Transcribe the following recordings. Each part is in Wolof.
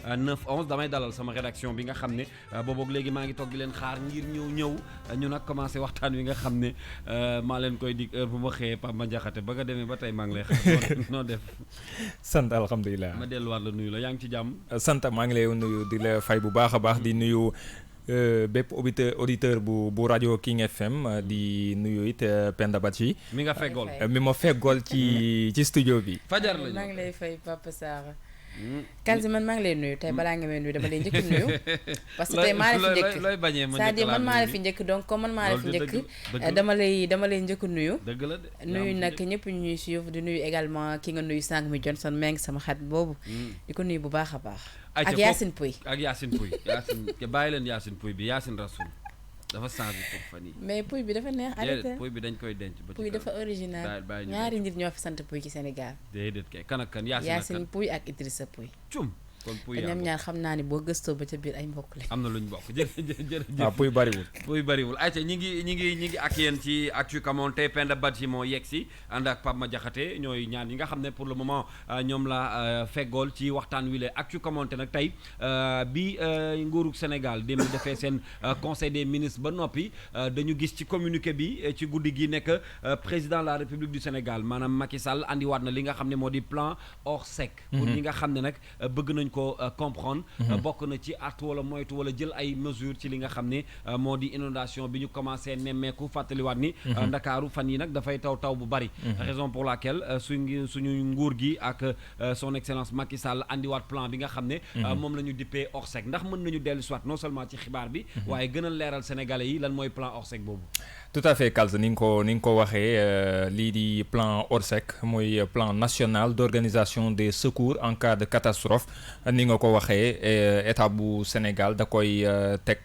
9 11 damay dalal sama rédaction bi nga xam ne booboog léegi maa ngi toog di leen xaar ngir ñëw ñu nag commencé waxtaan wi nga xam ne maa leen koy dig heure bu ma xëyee Pape Madiakhaté ba nga demee ba tey maa ngi lay xaar noo def. sant alhamdulilah. ma delluwaat la nuyu la yaa ngi ci jàmm. sant maa ngi lay nuyu di la fay bu baax a baax di nuyu bépp auditeur bu rajo King FM di nuyu it Penda Badji. mi nga feggool mi ma feggool ci studio bi. fajar la maa ngi lay fay Papa Sarr. Kalsi man maa ngi lay nuyu tey balaa nga may nuyu dama lay njëkk nuyu. parce que tey maa la fi njëkk looy bañee ma c'est-à-dire man maa la fi njëkk donc comme man maa la fi njëkk dama lay njëkk nuyu. dëgg la de nuyu nag ñëpp ñu ñuy suivre di nuyu également ki nga nuyu sànq mi Johnson Meng sama xat boobu. di ko nuyu bu baax a baax. ak Yacine Pouy ak Yacine Pouy Yacine bàyyi leen Yacine Pouy bi Yacine Rasoul dafa changé pour fan yi mais Pouy bi dafa neex arrêté Pouy bi dañ koy denc ba ci Pouy dafa original ñaari nit ñoo fi sant Pouy ci Sénégal. déedéet kay kan ak kan Yacine Pouy ak Idrissa Pouy. cum kon Pouy ñoom ñaar xam naa ni boo gëstoo ba ca biir ay mbokk lañ. am na lu ñu bokk jërëjëf. waaw Pouy bariwul. Pouy bariwul ayca ñi ngi ak yéen ci Actu Commenté Penda Badji moo yegg si ànd ak Pape Madiakhaté ñooy ñaan yi nga xam ne pour le moment ñoom la feggool ci waxtaan wi la Actu Commenté nag tey bi nguurug Sénégal dem defee seen conseil des ministres ba noppi dañu gis ci communiqué bi ci guddi gi nekk président de la République du Sénégal maanaam Macky Sall andiwaat na li nga xam ne moo di plan Orsec. pour ñi nga xam ne nag bëgg nañ ko comprendre. bokk na ci at wala moytu wala jël ay mesures ci li nga xam ne moo di inondation bi ñu commencé nemmeeku fàttaliwaat ni. Ndakaaru fan yi nag dafay taw bu bari. raison pour laquelle suñu nguur gi ak son excellence Macky Sall andiwaat plan bi nga xam ne. moom la ñu dippee Orsec ndax mën nañu dellu soit non seulement ci xibaar bi. waaye gën a leeral sénégalais yi lan mooy plan Orsec boobu. tout à fait Kalz ni nga ko waxee lii di plan Orsec mooy plan national d'organisation des secours en cas de catastrophe ni nga ko waxee état bu Sénégal da koy teg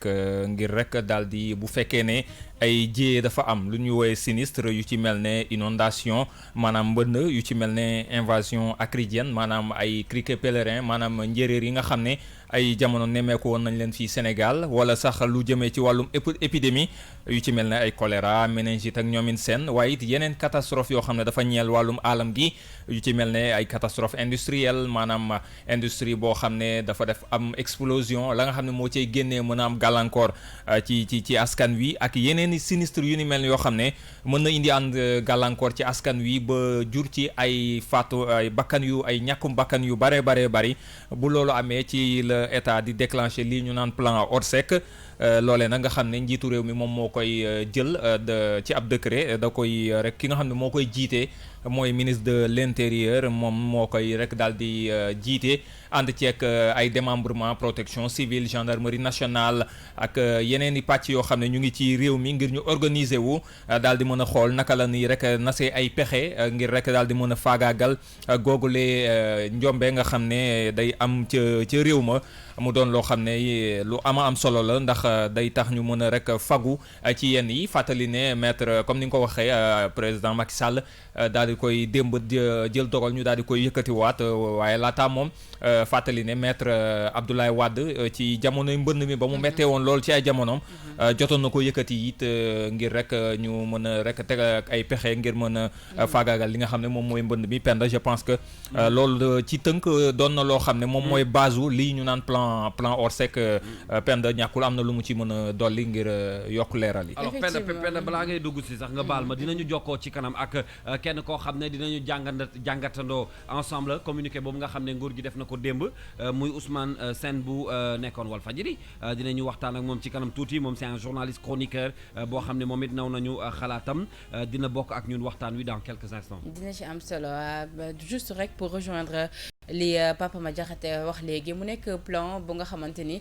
ngir rek daal di bu fekkee ne ay jiyee dafa am lu ñuy woowee sinistre yu ci mel ne inondation maanaam mbënd yu ci mel ne invasion acridienne maanaam ay criquet pèlerin maanaam njéeréer yi nga xam ne ay jamono nemmeeku woon nañ leen fii Sénégal wala sax lu jëmee ci wàllum épidémie yu ci mel ne ay choléra méningite ak ñoomin seen waaye it yeneen catastrophe yoo xam ne dafa ñeel wàllum alam gi yu ci mel ne ay catastrophe industrielle maanaam industrie boo xam ne dafa def am explosion la nga xam ne moo cay génnee mën a am gàllankoor ci askan wi ak yeneen i sinistre yu ni mel yoo xam ne mën na indi ànd gàllankoor ci askan wi ba jur ci ay faatu ay ñàkkum bakkan yu bari bu loolu amee ci la état di déclencher lii ñu naan plan Orsec loolee nag nga xam ne njiitu réew mi moom moo koy jël ci ab décret da koy rek ki nga xam ne moo koy jiite mooy ministre de l'intérieur moom moo koy rek daal di jiite ànd ceeg ay démembrement protection civile gendarmerie nationale ak yeneen i pàcc yoo xam ne ñu ngi ci réew mi ngir ñu organiser wu daal di mën a xool naka la ni rek nasee ay pexe ngir rek daal di mën a faagaagal googule njombe nga xam ne day am ca réew ma mu doon loo xam ne lu am solo la ndax day tax ñu mën a rek fagu ci yenn yi fàttali ne maître comme ni nga ko waxee président Macky Sall daal di koy démb jël dogal ñu daal di koy yëkkatiwaat waaye laata moom fàttali ne maître Abdoulaye Wade ci jamonoy mbënd mi ba mu méttee woon lool ci ay jamonoom jotoon na ko yëkkati it ngir rek ñu mën a rek teg ay pexe ngir mën a faagaagal li nga xam ne moom mooy mbënd mi Penda je pense que loolu ci tënk doon na loo xam ne moom mooy base lii ñu naan plan Orsec Penda ñàkkul am na lu mu ci mën a dolli ngir yokk leeral yi. alors Penda balaa ngay dugg si sax nga baal ma dinañu jokkoo ci kanam ak kenn koo xam ne dinañu jàngatandoo ensemble communiqué boobu nga xam ne nguur gi def na ko démb muy Ousmane Sène bu nekkoon Walfadjri dinañu waxtaan ak moom ci kanam tuuti moom c'est un journaliste chroniqueur boo xam ne moom it naw nañu xalaatam dina bokk ak ñun waxtaan wi dans quelques instants. dina ci am solo juste rek pour rejoindre li Papa Madiakhaté wax léegi mu nekk plan bu nga xamante ni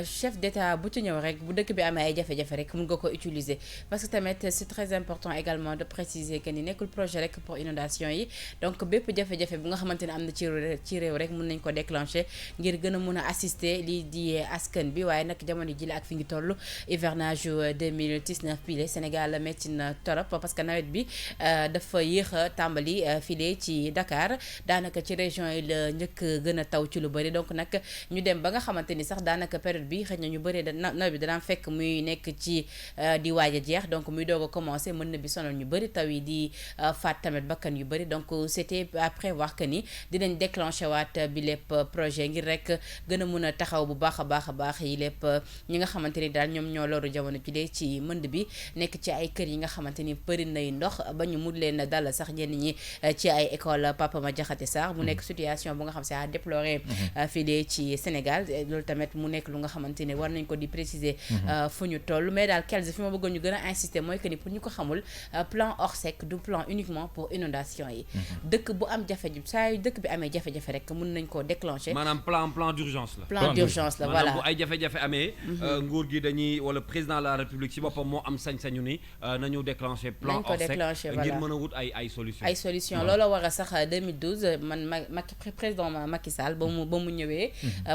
chef d'état bu ci ñëw rek bu dëkk bi amee ay jafe-jafe rek mun nga ko utiliser parce que tamit c'est très important également de préciser que ni nekkul projet rek pour inondation yi donc bépp jafe-jafe bu nga xamante ni am na ci réew rek mun nañ ko déclencher ngir gën a mun a assister lii di askan bi waaye nag jamono ji la ak fi ngi toll hivernage 2019 pile Sénégal métti na torop parce que nawet bi dafa yéex a tàmbali file ci Dakar daanaka ci région yi njëkk gën a taw ci lu bëri donc nag ñu dem ba nga xamante ni sax daanaka période bi xëy na ñu bëree nawet bi danaa fekk muy nekk ci di waaj a jeex donc muy doog a commencé mën na bi sonal ñu bëri taw yi di faat tamit bakkan yu bëri donc c'était à prévoir que ni dinañ déclenché waat bi lépp projet ngir rek gën a mun a taxaw bu baax a baax yi lépp ñi nga xamante ni daal ñoom ñoo loru jamono ci dee ci mënd bi nekk ci ay kër yi nga xamante ni bëri nay ndox ba ñu mun leen dal sax ñenn ñi ci ay école Papa Madiakhaté Sarr mu nekk situation bu nga xam c'est à déplorer fii de ci Sénégal loolu tamit mu nekk lu nga xamante ni war nañ ko di préciser fu ñu toll mais daal Kels fi ma bëggoon ñu gën a insister mooy que ni pour ñu ko xamul plan Orsec du plan uniquement pour inondation yi dëkk bu am jafe-jafe saa yu dëkk bi amee jafe-jafe rek mun nañ koo déclencher maanaam plan d'urgence la plan d'urgence la voilà bu ay jafe-jafe amee nguur gi dañuy wala président de la République ci boppam moo am sañ-sañu ni nañu déclencher plan Orsec ngir mën a wut ay solution loolu war a sax 2012 président Macky Sall ba mu ñëwee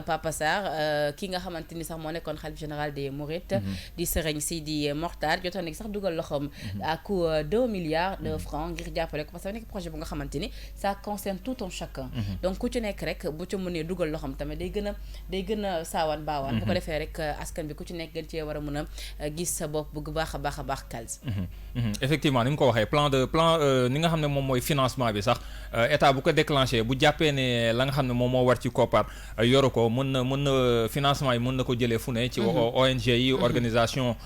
Papa Sarr ki nga xamante ni sax moo nekkoon xalif général des Mourides di Serigne Sidi Mokhtar jotoon nañ sax dugal loxoom à coût 2 milliards de francs ngir jàppale ko parce que nekk projet bu nga xamante ni ça concerne tout un chacun donc ku ci nekk rek bu ci mënee dugal loxoom tamit day gën a saawaan baawaan bu ko defee rek askan bi ku ci nekk gën cee war a mën a gis sa bopp bu baax a baax Kals effectivement ni mu ko waxee plan ni nga xam ne moom mooy financement bi sax état bu ko déclenché bu jàppee ne la nga xam ne moom moo war ci koppar yoru ko mën na financement yi mën na ko jëlee fu ne ci ONG yi organisation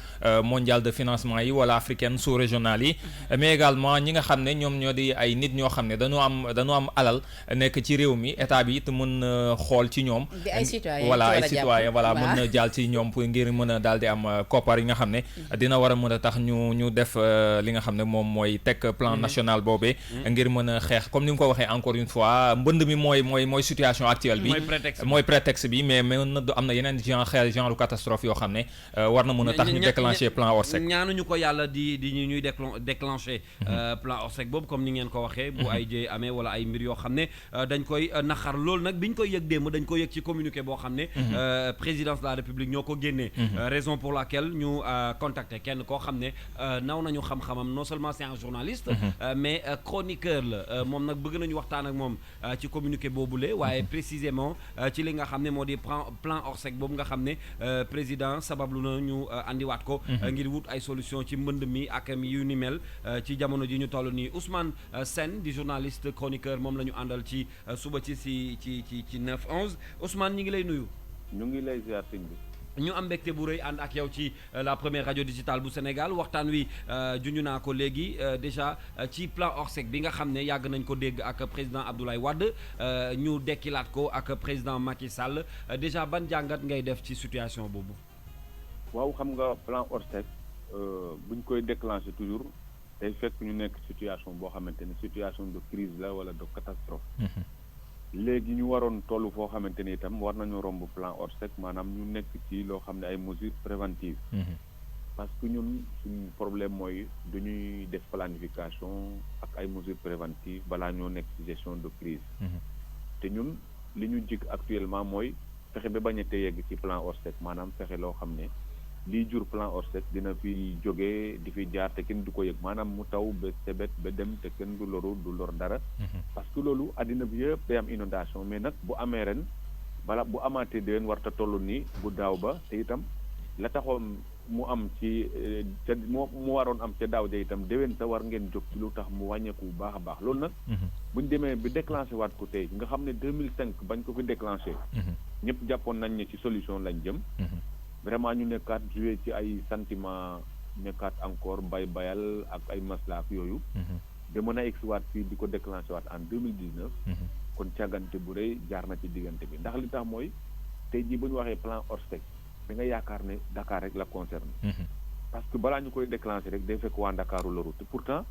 mondiale de financement yi wala africaine sous-régionale yi mais également ñi nga xam ne ñoom ñoo di ay nit ñoo xam ne dañoo am alal nekk ci réew mi état bi it mën na xool ci ñoom ay citoyen voilà mën na jàll ci ñoom pour ngir mën a daal di am koppar yi nga xam ne dina war a mën a tax ñu def li nga xam ne moom mooy teg plan national boobee ngir mën a xeex comme ni nga ko waxee encore une fois mbënd mi mooy situation actuelle bi mooy prétexte bi mais mën na am na yeneen genre catastrophe yoo xam ne war na mën a tax ñu déclencher plan Orsec ñaanuñu ko yàlla di ñuy déclencher plan Orsec boobu comme ni ngeen ko waxee bu ay jëy amee wala ay mbir yoo xam ne dañ koy naxar loolu nag bi ñu koy yëg démb dañ koy yëg ci communiqué boo xam ne présidence de la République ñoo ko génnee raison pour laquelle ñu contacté kenn koo xam ne naw nañu xam-xamam non seulement c'est un journaliste mais chroniqueur la moom nag bëgg nañu waxtaan ak moom ci communiqué boobule waaye précisément ci li nga xam ne moo di plan Orsec boobu nga xam ne président sabablu na ñu andiwaat ko ngir wut ay solution ci mbënd mi ak yu ni mel ci jamono ji ñu toll nii Ousmane Sène di journaliste chroniqueur moom la ñu àndal ci suba ci 9-11 Ousmane ñi ngi lay nuyu. ñu ngi lay ziar sëñ bi. ñu am mbégte bu rëy ànd ak yow ci la première radio digitale bu Sénégal waxtaan wi junj naa ko léegi déjà ci plan Orsec bi nga xam ne yàgg nañ ko dégg ak président Abdoulaye Wade ñu dekkilaat ko ak président Macky Sall déjà ban jàngat ngay def ci situation boobu. waaw xam nga plan Orsec buñ koy déclencher toujours day fekk ñu nekk situation boo xamante ne situation de crise la wala de catastrophe. léegi ñu waroon toll foo xamante ni itam war nañu romb plan Orsec maanaam ñu nekk ci loo xam ne ay mesures préventives parce que ñun suñu problème mooy dañuy def planification ak ay mesures préventives balaa ñoo nekk ci gestion de crise te ñun li ñu jig actuellement mooy fexe ba bañ a te yegg ci plan Orsec maanaam fexe loo xam ne lii jur plan Orsec dina fi jógee di fi jaar te kenn du ko yëg maanaam mu taw ba sebet ba dem te kenn du loru du lor dara parce que loolu àddina bi yëpp day am inondation mais nag bu amee ren bala bu amaatee déwén warta toll nii bu daaw ba te itam la taxoon mu am ci ca mu waroon am ca daaw ja itam déwén sa war ngeen jóg ci lu tax mu wàññeeku bu baax a baax loolu nag buñ demee bi déclenché waat ko tey nga xam ne 2005 bañ ko fi déclenché ñëpp jàppoon nañ ne ci solution lañ jëm vraiment ñu nekkaat joué ci ay sentiment nekkaat encore bayal ak ay masla ak yooyu de mën a egsiwaat fii di ko déclenché waat en 2019 kon càggante bu rëy jaar na ci diggante bi ndax li tax mooy tey jii bu ñu waxee plan Orsec da nga yaakaar ne Dakar rek la concerne parce que balaa ñu koy déclenché rek day fekk waa Ndakaaru loru te pourtant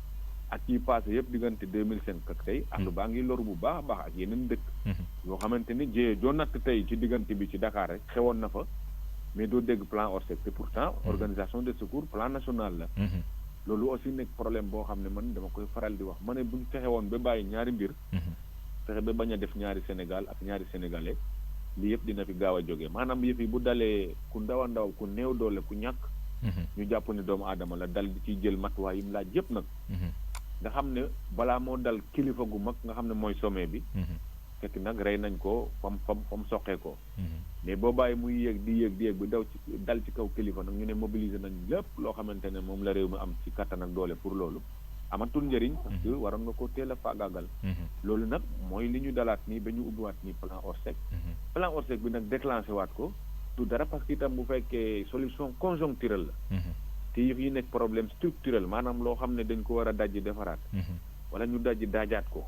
ak yi passé yëpp diggante 2005 ak tey ànd baa ngi loru bu baax a baax ak yeneen dëkk yoo xamante ni jiyee joo natt tey ci diggante bi ci Dakar rek xewoon na fa mais doo dégg plan Orsec te pourtant organisation de secours plan national la loolu aussi nekk problème boo xam ne man dama koy faral di wax ma ne buñ fexe woon ba bàyyi ñaari mbir fexe ba bañ a def ñaari Sénégal ak ñaari sénégalais lii yëpp dina fi gaaw a jógee maanaam yëf yi bu dalee ku ndaw a ndaw ku néew doole ku ñàkk ñu jàpp ne doomu aadama la dal di ciy jël matuwaay yi mu laaj yëpp nag nga xam ne balaa moo dal kilifa gu mag nga xam ne mooy sommet bi fekk nag rey nañ ko fam soqee ko mais boo bàyyi muy yéeg di yéeg bi dal ci kaw kilifa nag ñu ne mobiliser nañ lépp loo xamante ne moom la réew mi am ci kattan ak doole pour loolu amatul njëriñ parce que waroon nga ko teel a faagaagal loolu nag mooy li ñu dalaat nii ba ñu ubbiwaat nii plan Orsec bi nag déclenché waat ko du dara parce que itam bu fekkee solution conjoncturelle la te yëf yi nekk problème structurel maanaam loo xam ne dañ ko war a dajji defaraat wala ñu dajji daajaat ko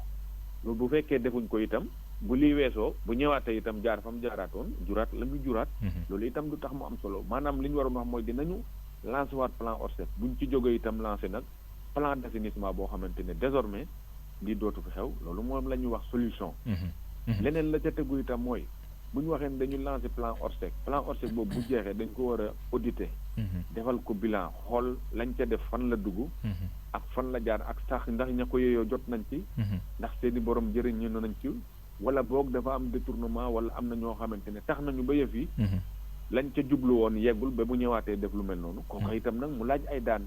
loolu bu fekkee defuñ ko itam bu lii weesoo bu ñëwaatee itam jaar fa mu jaaraatoon juraat la mu juraat loolu itam du tax mu am solo maanaam li ñu waroon wax mooy dinañu lancé waat plan Orsec buñ ci jógee itam lancé nag plan d'assainissement boo xamante ne désormais lii dootu fi xew loolu moom la ñuy wax solution leneen la ca tegu itam mooy bu ñu waxee ne dañu lancé plan Orsec boobu bu jeexee dañ ko war a auditer defal ko bilan xool lañ ca def fan la dugg ak fan la jaar ak sax ndax ña ko yeyoo jot nañ ci ndax seeni borom jëriñu nañ ci wala boog dafa am détournement wala am na ñoo xamante ne tax nañu ba yëf yi lañ ca jublu woon yeggul ba bu ñëwaatee def lu mel noonu kooku itam nag mu laaj ay daan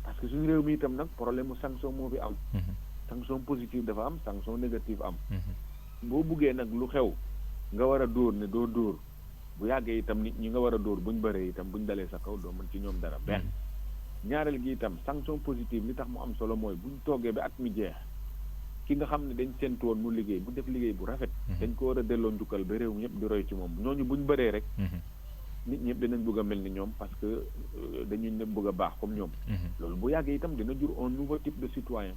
parce que suñu réew mi itam nag problème mu sanction moo fi am sanction positive dafa am sanction négative am boo buggee nag lu xew nga war a dóor ne doo dóor bu yàggee itam nit ñi nga war a dóor buñ bëree itam buñ dalee sa kaw doo mën ci ñoom dara benn ñaareel gi itam sanction positive li tax mu am solo mooy buñ toogee ba at mi jeex ki nga xam ne dañ séntu woon mu liggéey bu def liggéey bu rafet dañ ko war a delloo njukkal ba réew mi yëpp di roy ci moom ñooñu buñ bëree rek nit ñëpp dinañ bëgg a mel ni ñoom parce que dañuy ne bëgg a baax comme ñoom loolu bu yàggee itam dina jur un nouveau type de citoyen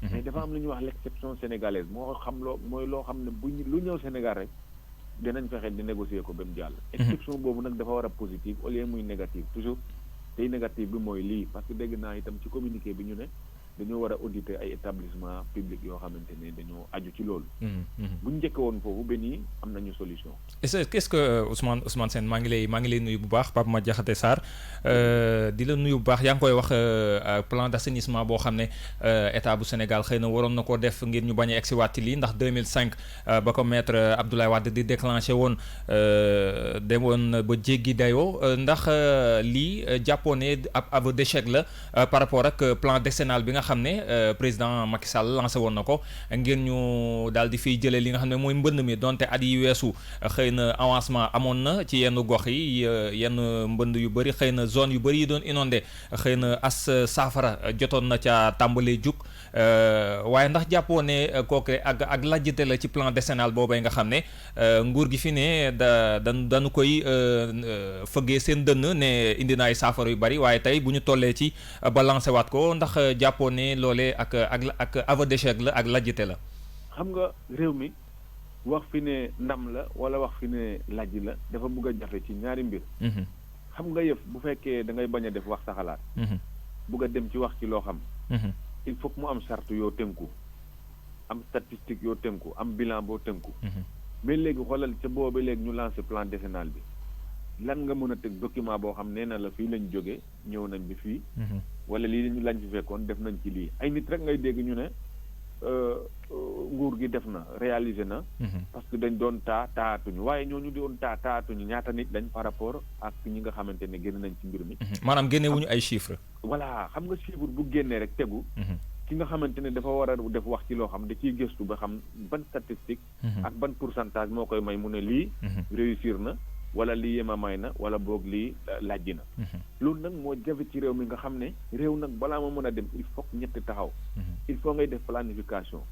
mais dafa am lu ñuy wax l'exception sénégalaise moo xam mooy loo xam ne lu ñëw Sénégal rek dinañ fexe di négocier ko ba mu jàll exception boobu nag dafa war a positive au lieu muy négative toujours tey négative bi mooy lii parce que dégg naa itam ci communiqué bi ñu ne dañoo war a auditer ay établissement public yoo xamante ne dañoo aju ci loolu bu ñu njëkk woon foofu ba nii am nañu solution qu'est-ce que Ousmane Sène maa ngi lay nuyu bu baax Pape Madiakhaté Sarr di la nuyu bu baax yaa ngi koy wax plan d'assainissement boo xam ne état bu Sénégal xëy na waroon na ko def ngir ñu bañ a egsi waat ci lii ndax 2005 ba ko maître Abdoulaye Wade di déclenché woon demoon ba jéggi dayoo ndax lii jàppoo ne ab aveu d'échec la par rapport ak plan décennal bi nga xam ne président Macky Sall lancé woon na ko ngir ñu daal di fiy jëlee li nga xam ne mooy mbënd mi donte at yi weesu xëy na avancement amoon na ci yenn gox yi yenn mbënd yu bëri xëy na zone yu bëri yi doon inondé xëy na as saafara jotoon na ca tàmbalee jug waaye ndax jàppoo ne kooku ak lajjite la ci plan décennal boobay nga xam ne nguur gi fi ne dañu koy fëggee seen dënn ne indi na ay saafara yu bëri waaye tey bu ñu tollee ci ba lancé waat ko ndax jàppoo ne loolee ak aveu d'échec la ak lajjite la. xam nga réew mi wax fi ne ndam la wala wax fi ne lajj la dafa bëgg a jafe ci ñaari mbir. xam nga yëf bu fekkee da ngay bañ a def wax sa xalaat. bëgg a dem ci wax ci loo xam. il faut que mu am charte yoo tënku am statistique yoo tënku am bilan boo tënku. mais léegi xoolal ca booba léegi ñu lancé plan décennal bi lan nga mën a teg document boo xam nee na la fii lañ jógee ñëw nañ bi fii. wala lii lañ fi fekkoon def nañ ci lii ay nit rek ngay dégg ñu ne nguur gi def na réalisé na. parce que dañ doon taatuñu waaye ñooñu doon taatuñu ñaata nit lañ par rapport ak ñi nga xamante ne génn nañ ci mbir mi. maanaam génnewuñu ay chiffres. voilà xam nga chiffre bu génnee rek tegu. ki nga xamante ne dafa war a def wax ci loo xam da ciy gëstu ba xam ban statistique. ak ban pourcentage moo koy may mu ne lii. réussir na. wala lii yema may na wala boog lii lajji na loolu nag moo jafe ci réew mi nga xam ne réew nag balaa ma mën a dem il faut ñetti taxaw il faut ngay def planification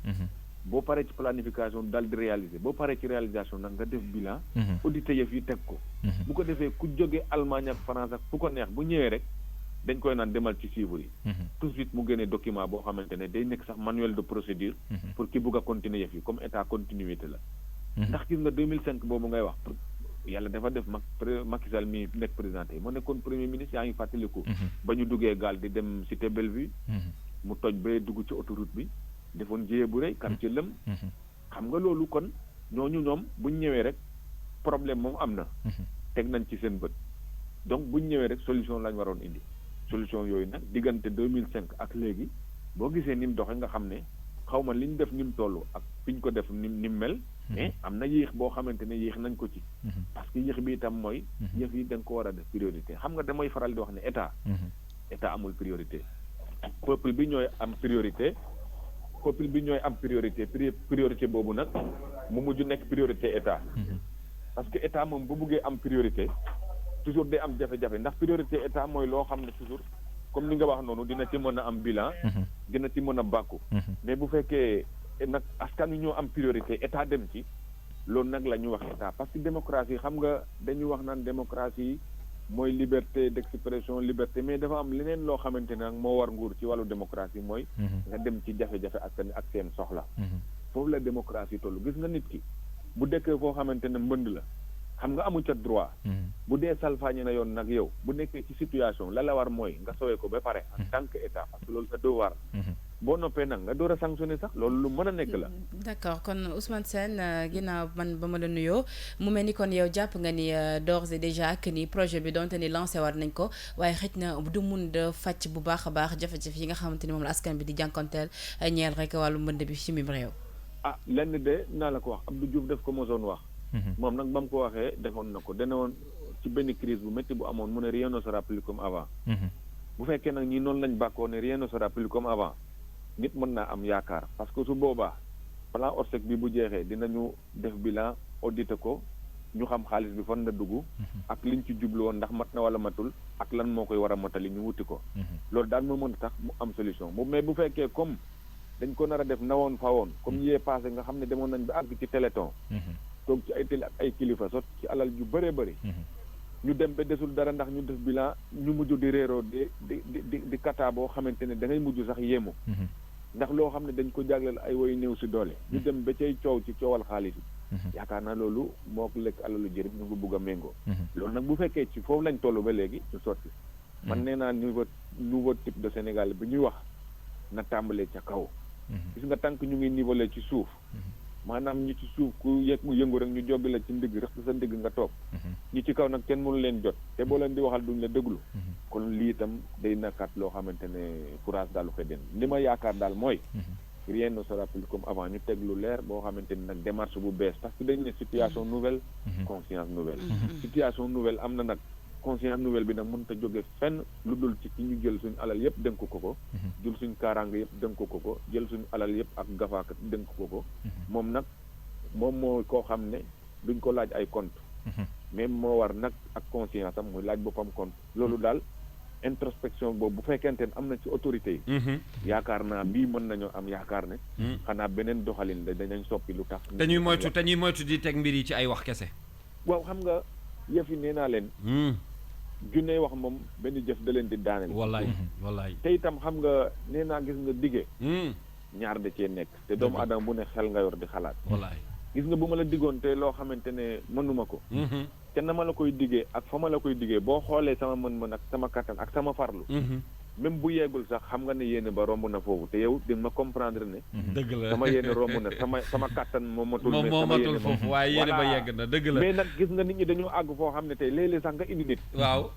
boo paree ci planification dal di réaliser boo paree ci réalisation nag nga def bilan auditer yëf yi teg ko bu ko defee ku jógee Allemagne ak France ak fu ko neex bu ñëwee rek dañ koy naan demal ci chiffres yi tout de suite mu génnee document boo xamante ne day nekk sax manuel de procédure pour ki bugg a continuer yëf yi comme état continuité la ndax gis nga 2005 boobu ngay wax yàlla dafa def Macky Sall mi nekk président yi moo nekkoon premier ministre yaa ngi fàttaliku ba ñu duggee gaal di dem Cité Bellevue mu toj ba dugg ci autoroute bi defoon jéye bu rëy quartier lëm xam nga loolu kon ñooñu ñoom buñ ñëwee rek problème moom am na teg nañ ci seen bët donc buñ ñëwee rek solution lañ waroon indi solution yooyu nag diggante 2005 ak léegi boo gisee ni mu doxe nga xam ne xaw ma li ñu def ni mu toll ak fi ñu ko def ni mu mel mais am na yéex boo xamante ne yéex nañ ko ci parce que yéex bi itam mooy yëf yi da nga ko war a def priorité xam nga damay faral di wax ne état amul priorité peuple bi ñooy am priorité priorité boobu nag mu mujj nekk priorité état. parce que état moom bu buggee am priorité toujours day am jafe-jafe ndax priorité état mooy loo xam ne toujours comme ni nga wax noonu dina ci mën a am bilan. dina ci mën a bàkku. mais bu fekkee nag askan wi ñoo am priorité état dem ci loolu nag la ñuy wax état parce que démocratie xam nga dañuy wax naan démocratie mooy liberté d'expression liberté mais dafa am leneen loo xamante ne nag moo war nguur ci wàllu démocratie mooy. nga dem ci jafe-jafe ak seen soxla. foofu la démocratie toll gis nga nit ki bu dëkkee foo xamante ne mbënd la xam nga amu ca droit. bu dee salfaañe na yoon nag yow bu nekkee ci situation la la war mooy nga sowee ko ba pare en tant que état parce que loolu sa devoir. boo noppee nag nga door a sanctionné sax loolu lu mën a nekk la. d'accord kon Ousmane Sène ginnaaw man ba ma la nuyoo mu mel ni kon yow jàpp nga ni d'ores et déjà que ni projet bi donte ni lancé war nañ ko waaye xëj na du mun de fàcc bu baax a baax jafe-jafe yi nga xamante ni moom la askan bi di jànkonteel ñeel rek wàllu mbënd bi ci mim réew. ah lenn de naa la ko wax Abdou Diouf def ko mosoon wax. moom nag ba mu ko waxee defoon na ko dana woon ci benn crise bu métti bu amoon mu ne rien ne sera plus comme avant. bu fekkee nag ñi noonu lañ bàkkoo ne rien ne sera plus comme avant. nit mën naa am yaakaar parce que su boobaa plan Orsec bi bu jeexee dinañu def bilan audité ko ñu xam xaalis bi fan la dugg. ak liñ ci jublu woon ndax mat na wala matul ak lan moo koy war a motali ñu wuti ko. loolu daal moo mën a tax mu am solution mais bu fekkee comme dañ ko nar a def nawoon fa woon comme yee passé nga xam ne demoon nañ ba àgg ci téléthon. toog ci ay télé ak ay kilifa sot ci alal ju bëree bëri. ñu dem ba desul dara ndax ñu def bilan ñu mujj di réeroo di kata boo xamante ne da ngay mujj sax yéemu. ndax loo xam ne dañ ko jagleel ay woy néew si doole. ñu dem ba cay coow ci coowal xaalis yi. yaakaar naa loolu moo ko lekk alalu jëriñ ñu ngi bugg a méngoo. loolu nag bu fekkee ci foofu lañ toll ba léegi ñu sotti. man nee naa nouveau type de Sénégal bi ñuy wax na tàmbalee ca kaw. gis nga tànk ñu ngi niveler ci suuf. maanaam ñi ci suuf ku yëg mu yëngu rek ñu joggi la ci ndigg rek sa ndigg nga toog. ñi ci kaw nag kenn mënu leen jot te boo leen di waxal duñ la déglu. kon lii itam day nakkat loo xamante ne courage daal lu koy den li ma yaakaar daal mooy. rien ne sera plus comme avant ñu teg lu leer boo xamante ni nag démarche bu bees parce que dañ ne situation nouvelle. conscience nouvelle. situation nouvelle am na nag conscience nouvelle bi nag mënut a jóge fenn lu dul ci ki ñu jël suñu alal yëpp dénk ko. jël suñu kaaraange yëpp dénk ko jël suñu alal yëpp ak gafaakat dénk ko. moom nag moom moo koo xam ne duñ ko laaj ay compte même moo war nag ak conscience am muy laaj boppam compte loolu daal introspection boobu bu fekkente ne am na ci autorité yi. yaakaar naa bii mën nañoo am yaakaar ne. xanaa beneen doxalin la danañ soppi lu tax. te ñuy moytu di teg mbir yi ci ay wax kese. waaw xam nga yëf yi nee naa leen. junne wax moom benn jëf da leen di daaneel. wallaay te itam xam nga nee naa gis nga dige. ñaar da cee nekk te doomu adama bu ne xel nga yor di xalaat. wallaay gis nga bu ma la diggoon te loo xamante ne mënuma ko. te na ma la koy diggee ak fa ma la koy diggee boo xoolee sama mën-mën ak sama kattan ak sama farlu. même bu yeggul sax xam nga ne yéene ba romb na foofu te yow di ma comprendre ne. dëgg la sama yéene romb na sama kattan moo matul. moo matul foofu waaye yéene ba yegg na dëgg la. mais nag gis nga nit ñi dañoo àgg foo xam ne tey léeg-léeg sax nga indi nit. waaw.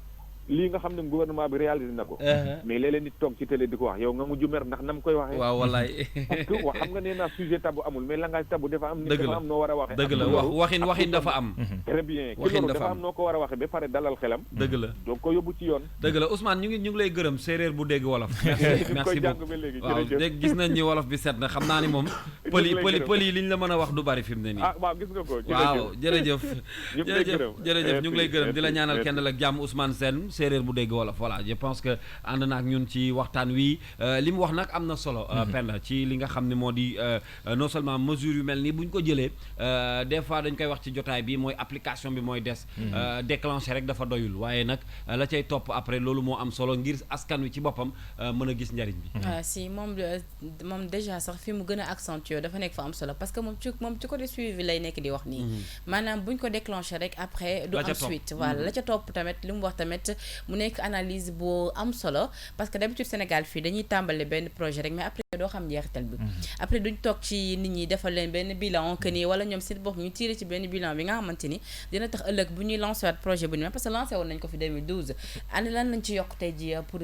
lii nga xam ne gouvernement bi réalisé na ko. mais léeg-léeg nit toog ci télé di ko wax yow nga mujj mer ndax nam koy waxee. waaw wallaay. parce que wax xam nga nee naa sujet tabu amul mais langage tabu dafa am. dëgg la dafa am noo war a waxee. dëgg la waxin dafa am. très bien ki loolu dafa am noo ko war a waxee ba pare dalal xelam. dëgg la donc ko yóbbu ci yoon. dëgg la Ousmane ñu ngi lay gërëm séeréer bu dégg wolof. merci beaucoup waaw dégg gis nañ ni wolof bi set na xam naa ni moom. pël yi li ñu la mën a wax du bari fi mu ne nii. ah waaw gis nga ko. waaw jërëjëf. jërëjëf ñu ngi lay gërëm di la ñaanal kenn la ak jàmm Ousmane Sène séeréer bu dégg wolof voilà je pense que ànd na ak ñun ci waxtaan wi li mu wax nag am na solo. Penda ci li nga xam ne moo di non seulement mesure yu mel nii bu ñu ko jëlee des fois dañ koy wax ci jotaay bi mooy application bi mooy des. déclenché rek dafa doyul waaye nag la cay topp après loolu moo am solo ngir askan wi ci boppam mën a gis njariñ bi. si moom déjà sax fi mu gën a accentué dafa nekk fa am solo parce que moom ci côté suivi lay nekk di wax nii. maanaam bu ñu ko déclenché rek après. du am suite voilà la ca topp tamit li mu wax tamit mu nekk analyse bu am solo parce que d'habitude Sénégal fii dañuy tàmbale benn projet rek mais après doo xam njeexital bi. après duñ toog ci nit ñi defal leen benn bilan que ni wala ñoom seen bopp ñu tiré ci benn bilan bi nga xamante ni dina tax ëllëg bu ñuy lancé waat projet bu ni parce que lancé woon nañ ko fi 2012 année lan lañ ci yokk tey ji pour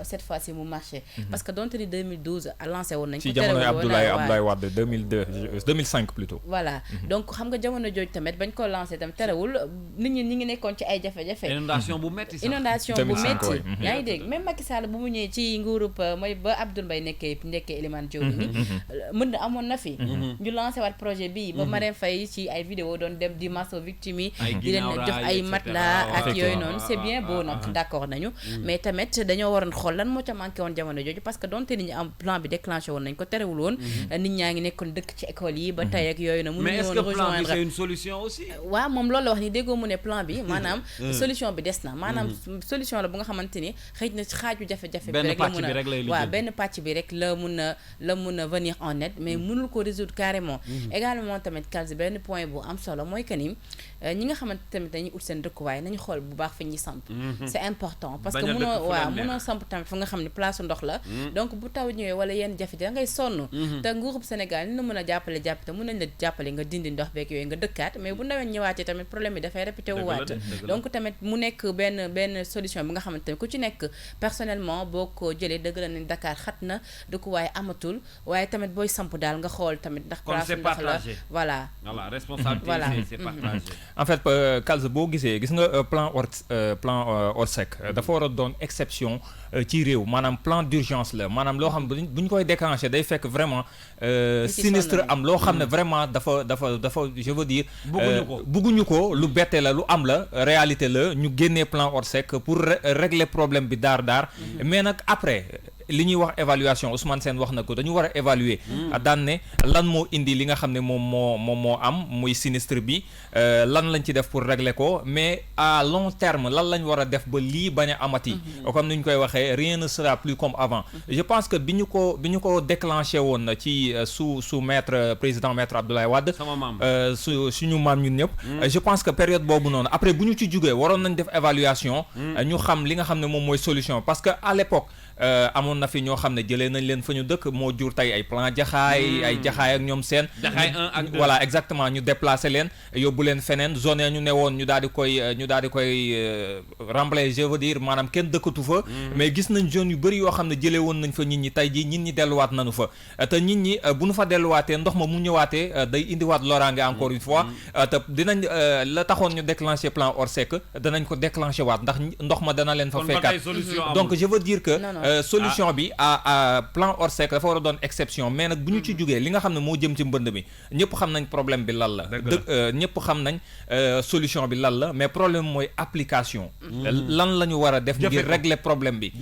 cette fois-ci mu marché. parce que donte ni 2012 lancé woon nañ ko. ci jamonoy Abdoulaye Wade 2005 plutôt. voilà donc xam nga jamono jooju tamit bañ ko lancé tamit terewul nit ñi ngi nekkoon ci ay jafe-jafe. inondation bu metti sax inondation bu 2005 métti waay. yaa ngi dégg même Macky Sall bu mu ñëwee ci nguurub mooy ba Abdoul Mbaye nekkee Elimane Diop ni mën na amoon na fi ñu lancé waat projet bi ba Marème Faye ci ay vidéo doon dem di masso victime yi di leen jox ay matelas ak yooyu noonu c'est bien beau nag d'accord nañu mais tamit dañoo waroon xool lan moo ca manqué woon jamono jooju parce que donte nit ñi am plan bi déclenché woon nañ ko terewul woon nit ñaa ngi nekkoon dëkk ci école yi ba tey ak yooyu na mënuñu mais est-ce woon que plan bi rejoindre c'est une solution aussi waaw moom loolu la wax ni déggoo mu ne plan bi maanaam solution bi des na maanaam solution la bu nga xamante ni xëy na ci xaaju jafe-jafe bi rek la mun a waaw benn pàcc bi rek la mun a venir en aide mais mënul ko résoudre carrément également tamit Kalsi benn point bu am solo mooy que ni ñi nga xamante tamit dañuy ut seen dëkkuwaay nañu xool bu baax fi ñuy samp c'est important parce que munoo samp tamit fa nga xam ne place ndox la donc bu taw ñëwee wala yenn jafe da ngay sonn te nguurub Sénégal ni na mën a jàppale te mën nañ la jàppale nga dindi ndox beeg yooyu nga dëkkaat mais bu nawet ñëwaatee tamit problème bi dafay répété wu waat donc tamit mu nekk benn solution bi nga xamante ne ku ci nekk personnellement boo ko jëlee dëgg la ne Dakar xat na dëkkuwaay amatul waaye tamit booy samp daal nga xool tamit ndax place ndox la voilà responsabilité c'est partagé en fait Kalsi boo gis nga plan Orsec dafa war a doon exception ci réew maanaam plan d'urgence la maanaam loo xam bu ñu koy déclencher day fekk vraiment sinistre am loo xam ne vraiment dafa je veux dire bugguñu ko lu bette la lu am la réalité la ñu génnee plan Orsec pour régler problème bi daar mais nag après li ñuy wax évaluation Ousmane Sène wax na ko dañu war a évaluer daan ne lan moo indi li nga xam ne moom moo am muy sinistre bi lan lañ ci def pour régler ko mais à long terme lan lañ war a def ba lii bañ a amati comme ni ñu koy waxee rien ne sera plus comme avant je pense que bi ñu ko déclenché woon ci sous président maître Abdoulaye Wade suñu maam ñun ñëpp je pense que période boobu noonu après bu ñu ci jógee waroon nañ def évaluation ñu xam li nga xam ne moom mooy solution parce que à l'époque amoon na fi ñoo xam ne jëlee nañ leen fa ñu dëkk moo jur tey ay plan jaxaay ak ñoom seen jaxaay 1 ak 2 voilà exactement ñu déplacer leen yóbbu leen feneen zone ya ñu ne woon ñu daal di koy remblayer je veux dire maanaam kenn dëkkatu fa mais gis nañ zone yu bëri yoo xam ne jëlee woon nañ fa nit ñi tey jii nit ñi delluwaat nañu fa te nit ñi bu ñu fa delluwaatee ndox ma mu ñëwaatee day indiwaat loraange encore une fois te dinañ la taxoon ñu déclencher plan Orsec danañ ko déclencher waat ndax ndox ma dana leen fa fekkaat donc je veux dire que solution bi à plan Orsec dafa war a doon exception mais nag bu ñu ci jugee li nga xam ne moo jëm ci mbënd mi ñëpp xam nañ problème bi lan la ñëpp xam nañ solution bi lan la mais problème mooy application lan la ñu war a def ngir régler problème bi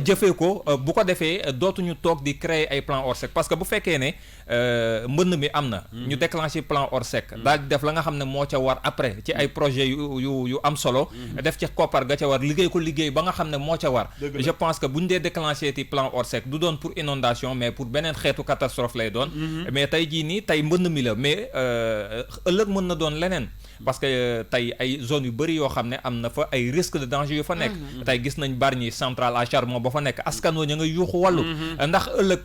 jëfee ko bu ko defee dootuñu toog di créer ay plan Orsec parce que bu fekkee ne mbënd mi am na ñu déclencher plan Orsec daal di def la nga xam ne moo ca war après ci ay projet yu am solo def ci koppar ga ca war liggéey ba nga xam ne moo ca war je pense que bu ñu dee déclenché ti plan Orsec du doon pour inondation mais pour beneen xeetu catastrophe lay doon mais tey jii nii tey mbënd mi la mais ëllëg mën na doon leneen parce que tey ay zones yu bëri yoo xam ne am na fa ay risques de danger yu fa nekk tey gis nañ Bargny centrale à charbon ba fa nekk askan wa ña nga yuuxu wàllu ndax ëllëg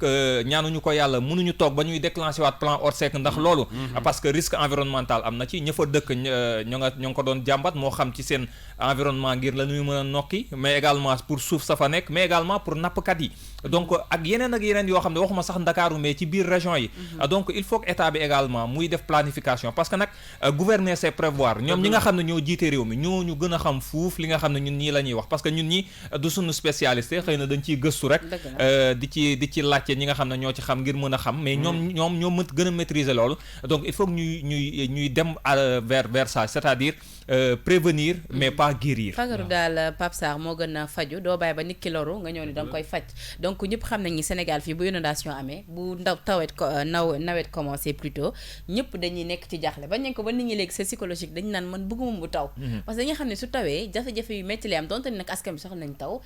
ñaanuñu ko yàlla mënuñu toog ba ñuy déclenché waat plan Orsec ndax loolu parce que risque environnemental am na ci ña fa dëkk ñoo nga ko doon jàmbat moo xam ci seen environnement ngir la ñuy mën a nokki mais également pour suuf sa fa nekk mais également pour nappkat yi donc ak yeneen yoo xam ne waxuma sax Ndakaaru mais ci biir région yi donc il faut que état bi également muy def planification parce que nag gouverner c'est prévoir ñoom ñi nga xam ne ñoo jiite réew mi ñoo ñu gën a xam fuuf li nga xam ne ñun ñii la ñuy wax parce que ñun ñi du suñu spécialité xëy na dañ ciy gëstu rek di ci laajte ñi nga xam ne ñoo ci xam ngir mën a xam mais ñoom ñoo mën gën a maîtriser loolu donc il faut que ñuy dem vers ça c'est-à-dire prévenir mais pas guérir. fagaru daal Pape Sarr moo gën a faju doo bàyyi ba nit ki loru nga ñëw ni danga koy faj donc ñëpp xam nañ ni Sénégal fii bu inondation amee bu nawet commencé plutôt ñëpp dañuy nekk ci jaaxle bañ nañ ko ba nit ñi léegi c'est psychologique dañu naan man bëgguma bu taw parce que dañuy xam ne su tawee jafe-jafe yu métti lay am donte ni nag askan bi soxla nañ taw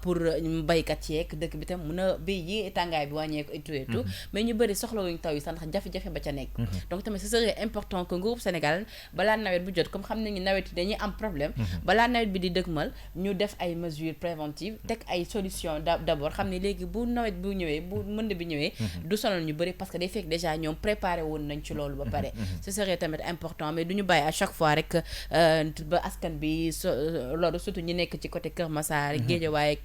pour baykat yeeg dëkk bi tam mun a béy yi tàngaay bi wàññeeku et tout mais ñu bëri soxlawuñ taw yi sax ndax jafe-jafe ba ca nekk donc tamit ce serait important que nguurub Sénégal balaa nawet bu jot comme xam nañu nawet yi dañuy am problème balaa nawet bi di dëgmal ñu def ay mesures préventives teg ay solutions d'abord xam ne léegi bu nawet bu ñëwee bu mënd bi ñëwee du sonal ñu bëri parce que day fekk déjà ñoom préparé woon nañ ci loolu ba pare ce serait tamit important mais du ñu bàyyi à chaque fois rek ba askan bi loolu surtout ñi nekk ci côté Kër Massar Guédiawaye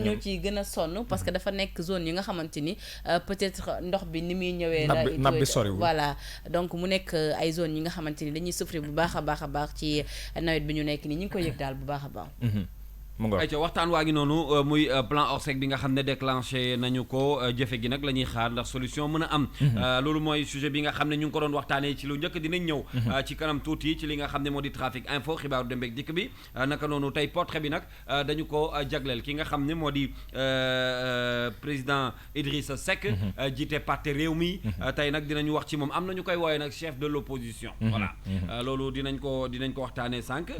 ñoo ciy gën a sonn parce que dafa nekk zone yi nga xamante ni peut-être ndox bi ni muy ñëwee la nab bi soriwul voilà donc mu nekk ay zones yi nga xamante ni dañuy souffrir bu baax a baax ci nawet bi ñu nekk nii ñu ngi ko yëg daal bu baax a baax mu ngoog ayca waxtaan waa ngi noonu muy plan Orsec bi nga xam ne déclenché nañu ko jëfe gi nag la ñuy xaar ndax solution mën a am loolu mooy sujet bi nga xam ne ñu ngi ko doon waxtaanee ci lu njëkk dinañ ñëw ci kanam tuuti ci li nga xam ne moo di trafic info xibaaru dem beeg dikk bi naka noonu tey portrait bi nag dañu ko jagleel ki nga xam ne moo di président Idrissa Seck jiite parti réew mi tey nag dinañu wax ci moom am na ñu koy wooye nag chef de l'opposition voilà loolu dinañ ko waxtaanee sànq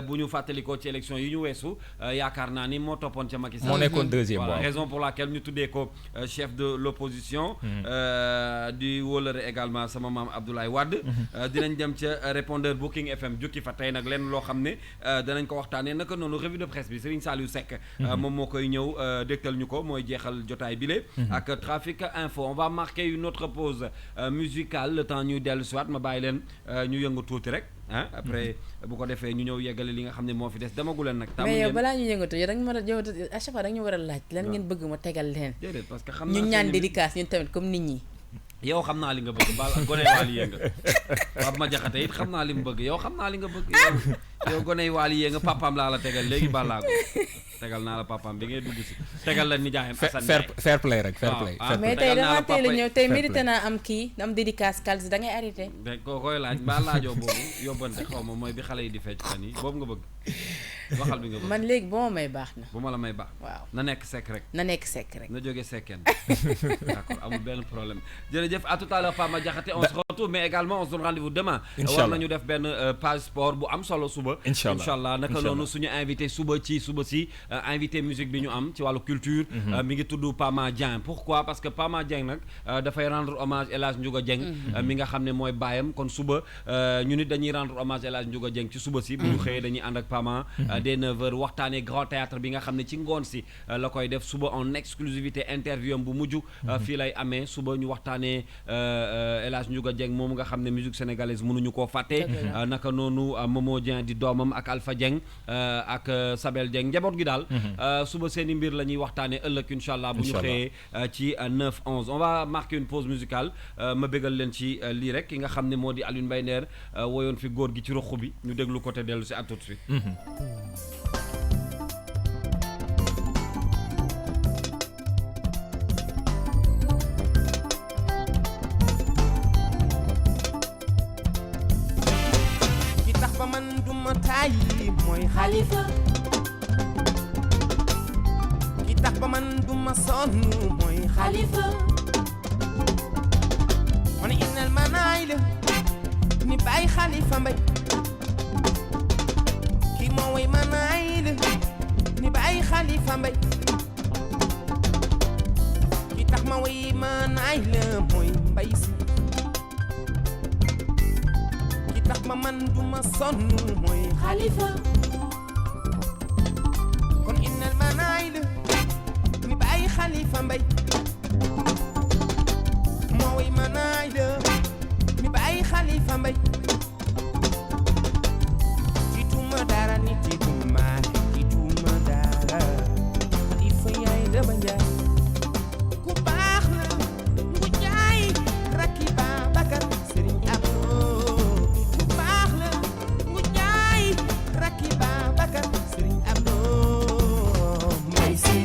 bu ñu fàttalikoo ci élection yi ñu weesu yaakaar naa ni moo toppoon ca Macky Sall moo nekkoon deuxième voilà waaw raison pour laquelle ñu tuddee ko chef de l'opposition di wóolare également sama maam Abdoulaye Wade dinañ dem ca répondeur Booking FM jukki fa tey nag lenn loo xam ne danañ ko waxtaanee naka noonu revue de presse bi Serigne Saliou Seck moom moo koy ñëw dégtal ñu ko mooy jeexal jotaay bile ak trafic info on va marquer une autre pause musicale le temps ñuy dellu soit ma bàyyi leen ñu yëngu tuuti rek ah après bu ko defee ñu ñëw yeggale li nga xam ne moo fi des demagu leen nag. mais yow balaa ñu yëngatu yow da nga mën a yow à chaque fois da nga ñu war a laaj lan ngeen bëgg ma tegal leen. déedéet parce que xam ñu naa ñaan dédicace ñun tamit comme nit ñi. yow xam naa li nga bëgg baal gone waali yee nga Pape ma jaxate it xam naa li mu bëgg yow xam naa li nga bëgg yow gone waali yee nga papaam laa la tegal léegi baal laa ko tegal naa la papaam bi ngay dugg si tegal la nijaayam Assane Ndiaye fair play rek fair play ah, mais tey damaa teel a ñëw tey mérité naa am kii am dédicace Kals da ngay arrêté. de koo koy laaj mbaa laajoo boobu yóbbante xaw ma mooy bi xale yi di fecc fan yi boobu nga bëgg waxal bi nga bëgg man léegi boo ma may baax na. bu ma la may baax waaw na nekk sekk rek na nekk sekk rek. na jóge sekkeen d'accord amul benn problème jërëjëf à tout à l'heure Pama Diakhaté on se retrouve mais également on se donne rendez-vous demain war nañu def benn page sport bu am solo suba inchallah naka noonu suñu invité suba si invité musique bi ñu am ci wàllu culture mi ngi tudd Pama Dieng pourquoi parce que Pama Dieng nag dafay rendre hommage El Hadj Ndiouga Dieng mi nga xam ne mooy baayam kon suba ñu nit dañuy rendre hommage El Hadj Ndiouga Dieng ci suba si bu ñu xëyee dañuy ànd ak Pama dès 9h waxtaanee grand théâtre bi nga xam ne ci ngoon si la koy def suba en exclusivité interview am bu mujj fii lay amee suba ñu waxtaanee El Hadj Ndiouga Dieng moom nga xam ne musique sénégalaise mënuñu koo fàtte naka noonu Momo Dieng di doomam ak Alpha Dieng ak Sabel Dieng njaboot gi daal suba seeni mbir la ñuy waxtaanee ëllëg incha allah bu ñu xëyee ci 9-11 on va marquer une pause musicale ma bégal leen ci lii rek ki nga xam ne moo di Alioune Mbaye Nder woyoon fi góor gi ci ruq bi ñu déglu côté dellu si à tout de suite ki tax ba man duma tàyyi mooy Xalifa ki tax ba man duma sonn mooy Xalifa man innal manaay la ni bàyyi Xalifa Mbay ki moo way manaay la ni bàyyi Xalifa Mbay ki tax ma way manaay la mooy Mbay Si ki tax ma man duma sonn mooy Xalifa kon innal manaay la ni bàyyi Xalifa Mbay moo way manaay la ni bàyyi Xalifa Mbay tiituma dara ni tiituma dara Xalifa yaay dama njaay ku baax la ngu jaay rakki Babakar Sëriñ Abdou ku baax la ngu jaay rakki Babakar Sëriñ Abdou Mbay Si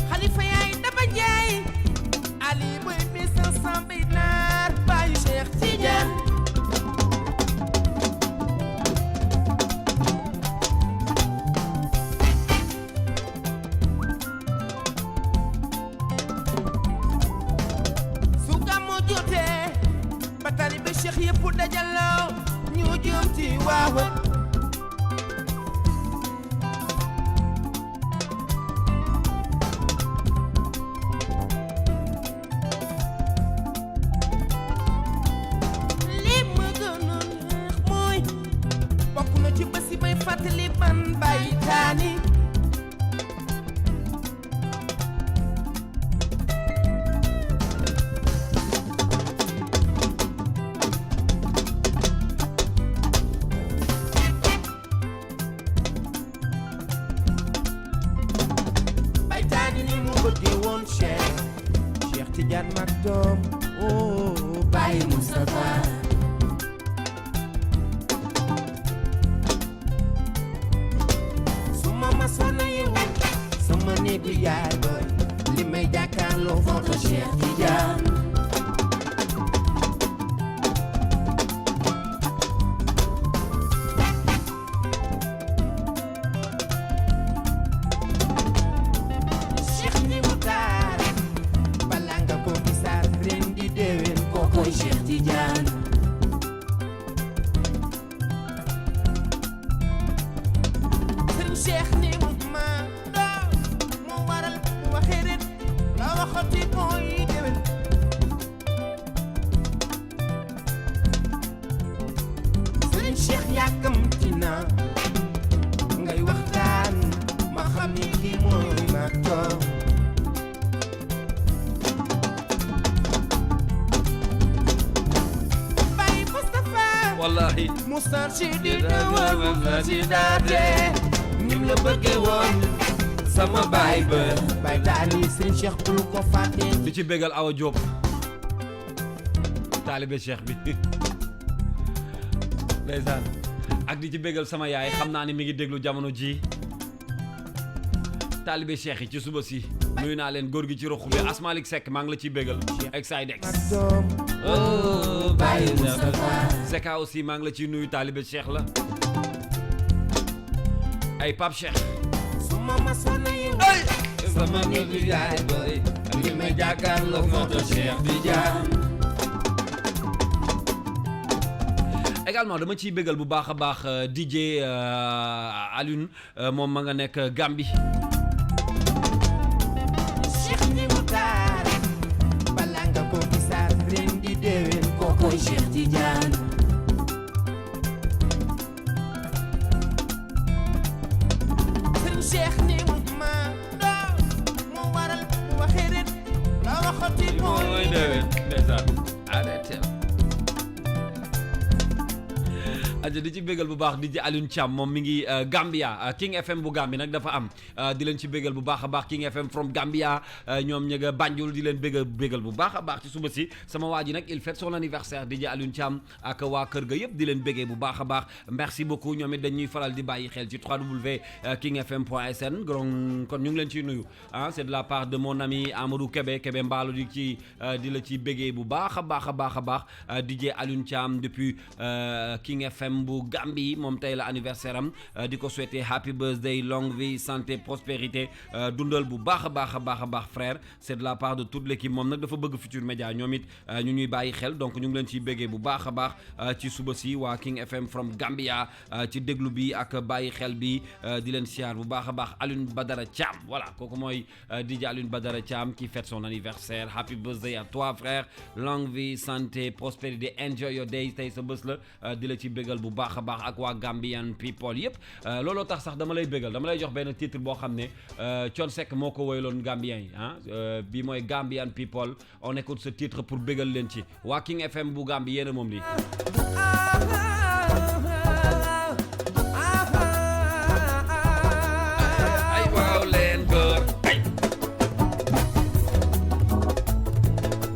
Xalifa yaay daba njaay Ali boy mi sa sambi naar baayu Cheikh Tidiane su gàmmu jotee ba taalibe Cheikh yëpp dajaloo ñu jëm ci Waawan li ma gën a neex mooy bokk na ci bés yi may fàttali man Baye Taani Tidiane mag doom oh Baye Moustapha suma ma sona yow sama néegu yaay boy li may jàkkaarloo photo Cheikh Tidiane nim la bëggee woon sama baay ba baay daani Serigne Cheikh bul ko fàtte di ci bégal Awa Diop taalibe Cheikh bi ndeysaan ak di ci bégal sama yaay xam naa ni mi ngi déglu jamono ji taalibe Cheikh yi ci suba si nuyu naa leen góor gi ci roxu bi Asmalik Seck maa ngi la ciy bégal Exidex oh Baye Seka aussi maa ngi la ciy nuyu taalibe Cheikh la ay Pape Cheikh suma ma sona yow ay sama néegu yaay boy li ma jàkkaarloo photo Cheikh Tidiane également dama ciy bégal bu baax a baax DJ Alioune moom ma nga nekk Gambie Cheikh ni mu taar bala nga ko gisaat ren di déwén kookoy Cheikh Tidiane Cheikh ni mu ma do mu waral mu waxee ren la waxati mooy déwén ndeysaan arrêté aja di ci bégal bu baax di ci Alioune Thiam moom mi ngi Gambia King FM bu Gambie nag dafa am di leen ci bégal bu baax a baax King FM from Gambia ñoom ña nga Banjul di leen bégal bu baax a baax ci suba si sama waa ji nag il fête son anniversaire di ci Alioune Thiam ak waa kër ga yëpp di leen bégee bu baax a baax merci beaucoup ñoom it dañuy faral di bàyyi xel ci www.kingfm.sn kon ñu ngi leen ciy nuyu c'est de la part de mon ami Amadou Kébé Mbaalo di la ci bégee bu baax a baax a baax a baax DJ Alioune Thiam depuis King FM bu Gambie moom tey la anniversaire am di ko souhaiter happy birthday longue vie santé prospérité dundal bu baax a baax a baax a baax frère c'est de la part de toute l'équipe moom nag dafa bëgg Futur Média ñoom it ñu ñuy bàyyi xel donc ñu ngi leen ciy béggee bu baax a baax ci suba si waa King FM from Gambia ci déglu bi ak bàyyi xel bi di leen siyaar bu baax a baax Alioune Badara Thiam voilà kooku mooy DJ Alioune Badara Thiam qui fête son anniversaire happy birthday à toi frère longue vie santé prospérité enjoy your day tey sa bés la di la ci bégal bu baax a baax ak waa Gambian people yëpp looloo tax sax dama lay bégal dama lay jox benn titre boo xam ne Thione Seck moo ko woyloon Gambien yi bi mooy Gambian people on écoute ce titre pour bégal leen ci waa King FM bu Gambie yéena moom lii ay waaw leen góor ay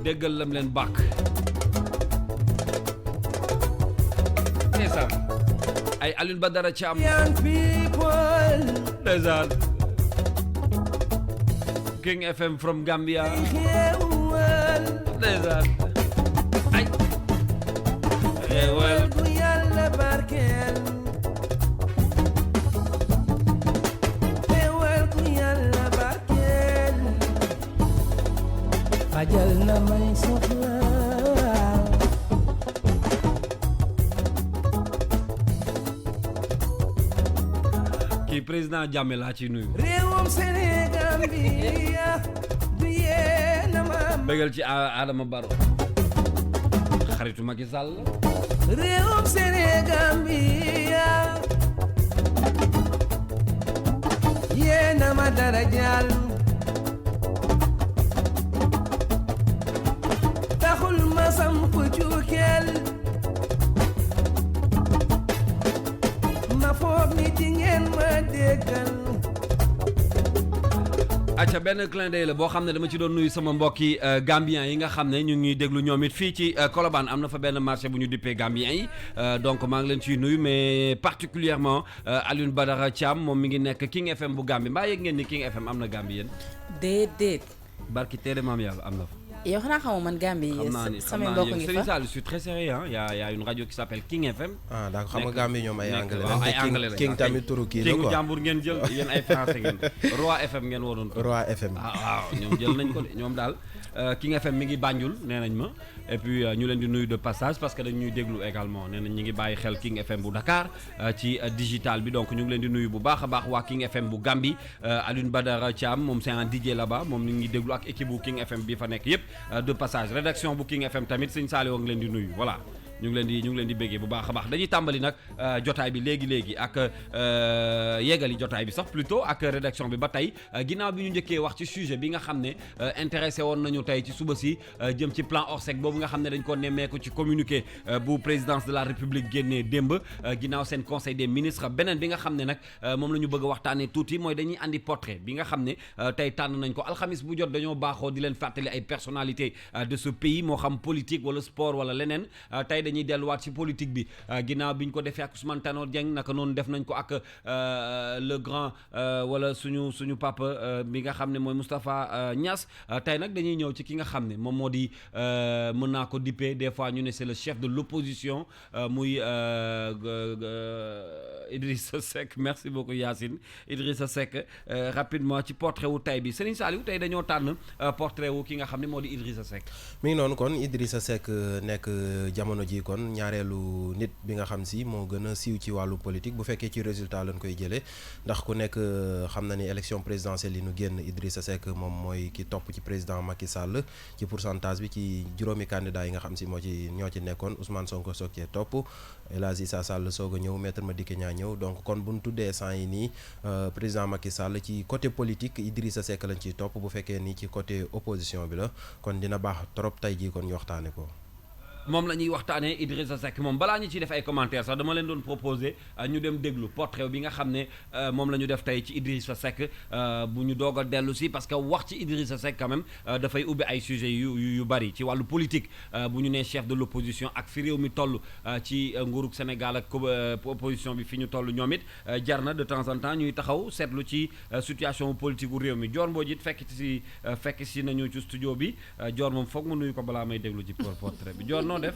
déggal lam leen bàkk ay Alioune Badara Thiam ndeysaan King FM from Gambia ndeysaan ay xewal bu Yàlla barkeel xewal bu Yàlla barkeel fajal na may soxla président Jammeh laa ci nuyu réewum Sénégal bi du yéena ma bégal ci Adama Barrow xaritu Macky Sall réewum Sénégal bi yéena ma dara jàll taxul ma samp cuukeel ma foog ni di ngeen ma déggal acca benn clin d'œil la boo xam ne dama ci doon nuyu sama mbokki Gambien yi nga xam ne ñu ngi ñuy déglu ñoom it fii ci Colobane am na fa benn marché bu ñu dippee Gambien yi donc maa ngi leen ciy nuyu mais particulièrement Alioune Badara Thiam moom mi ngi nekk King FM bu Gambie mbaa yëg ngeen ni King FM am na Gambie yéen. déedéet. barki téere maam yàlla am na fa. yow xanaa xamoo man Gambie samay mbokk ngi fa. Serigne Sall, je suis très sérieux hein. Il y a une radio qui s'appelle King FM. ah d'accord xam nga Gambie ñoom ay anglais waaw ay anglais la King tamit turu kii la quoi King jàmbur ngeen jël yéen ay français ngeen Roi FM ngeen waroon ko. Roi FM. waaw ñoom jël nañ ko de ñoom daal King FM mi ngi Banjul nee nañ ma et puis ñu leen di nuyu de passage parce que dañ ñuy déglu également nee nañ ñi ngi bàyyi xel King FM bu Dakar ci digital bi donc ñu ngi leen di nuyu bu baax a baax waa King FM bu Gambie Alioune Badara Thiam moom c'est un DJ là-bas moom ñu ngi déglu ak équipe bu King FM bi fa nekk yépp de passage rédaction bu King FM tamit sëñ Saliou ngi leen di nuyu voilà ñu ngi leen di béggee bu baax a baax dañuy tàmbali nag jotaay bi léegi ak yeggali jotaay bi sax plutôt ak rédaction bi ba tey ginnaaw bi ñu njëkkee wax ci sujet bi nga xam ne intéressé woon nañu tey ci suba si jëm ci plan Orsec boobu nga xam ne dañ ko nemmeeku ci communiqué bu présidence de la République génnee démb ginnaaw seen conseil des ministres beneen bi nga xam ne nag moom la ñu bëgg a waxtaanee tuuti mooy dañuy andi portrait bi nga xam ne tey tànn nañ ko alxamis bu jot dañoo baaxoo di leen fàttali ay personnalités de ce pays moo xam politique wala sport wala leneen tey dañuy delluwaat ci politique bi ginnaaw bi ñu ko defee ak Ousmane Tanor Dieng naka noonu def nañ ko ak le grand wala suñu papa bi nga xam ne mooy Moustapha Niass tey nag dañuy ñëw ci ki nga xam ne moom moo di mën naa ko dippee des fois ñu ne c'est le chef de l'opposition muy Idrissa Seck merci beaucoup Yacine Idrissa Seck rapidement ci portrait wu tey bi Serigne Saliou tey dañoo tànn portrait wu ki nga xam ne moo di Idrissa Seck. mi ngi noonu kon Idrissa Seck nekk jamono ji kon ñaareelu nit bi nga xam si moo gën a siiw ci wàllu politique bu fekkee ci résultat lañ koy jëlee ndax ku nekk xam na ni élection présidentielle yi nu génn Idrissa Seck moom mooy ki topp ci président Macky Sall ci pourcentage bi ci juróomi candidat yi nga xam si ñoo ci nekkoon Ousmane Sonko soog cee topp El Hadji Issa Sall soog a ñëw Maître Madické Niang ñëw donc kon bu ñu tuddee sant yi nii président Macky Sall ci côté politique Idrissa Seck lañ ciy topp bu fekkee ni ci côté opposition bi la kon dina baax trop tey jii kon ñu waxtaane ko. moom la ñuy waxtaanee Idrissa Seck moom balaa ñu ciy def ay commentaires sax dama leen doon proposer ñu dem déglu portrait bi nga xam ne moom la ñu def tey ci Idrissa Seck bu ñu doog a dellu si parce que wax ci Idrissa Seck quand même dafay ubbi ay sujets yu bari ci wàllu politique bu ñu nee chef de l'opposition ak fi réew mi toll ci nguurug Sénégal ak opposition bi fi ñu toll ñoom it jar na de temps en temps ñuy taxaw seetlu ci situation politique gu réew mi Dior Mbodj it fekk si nañu ci studio bi Dior moom foog ma nuyu ko balaa may déglu ci portrait bi Dior noo def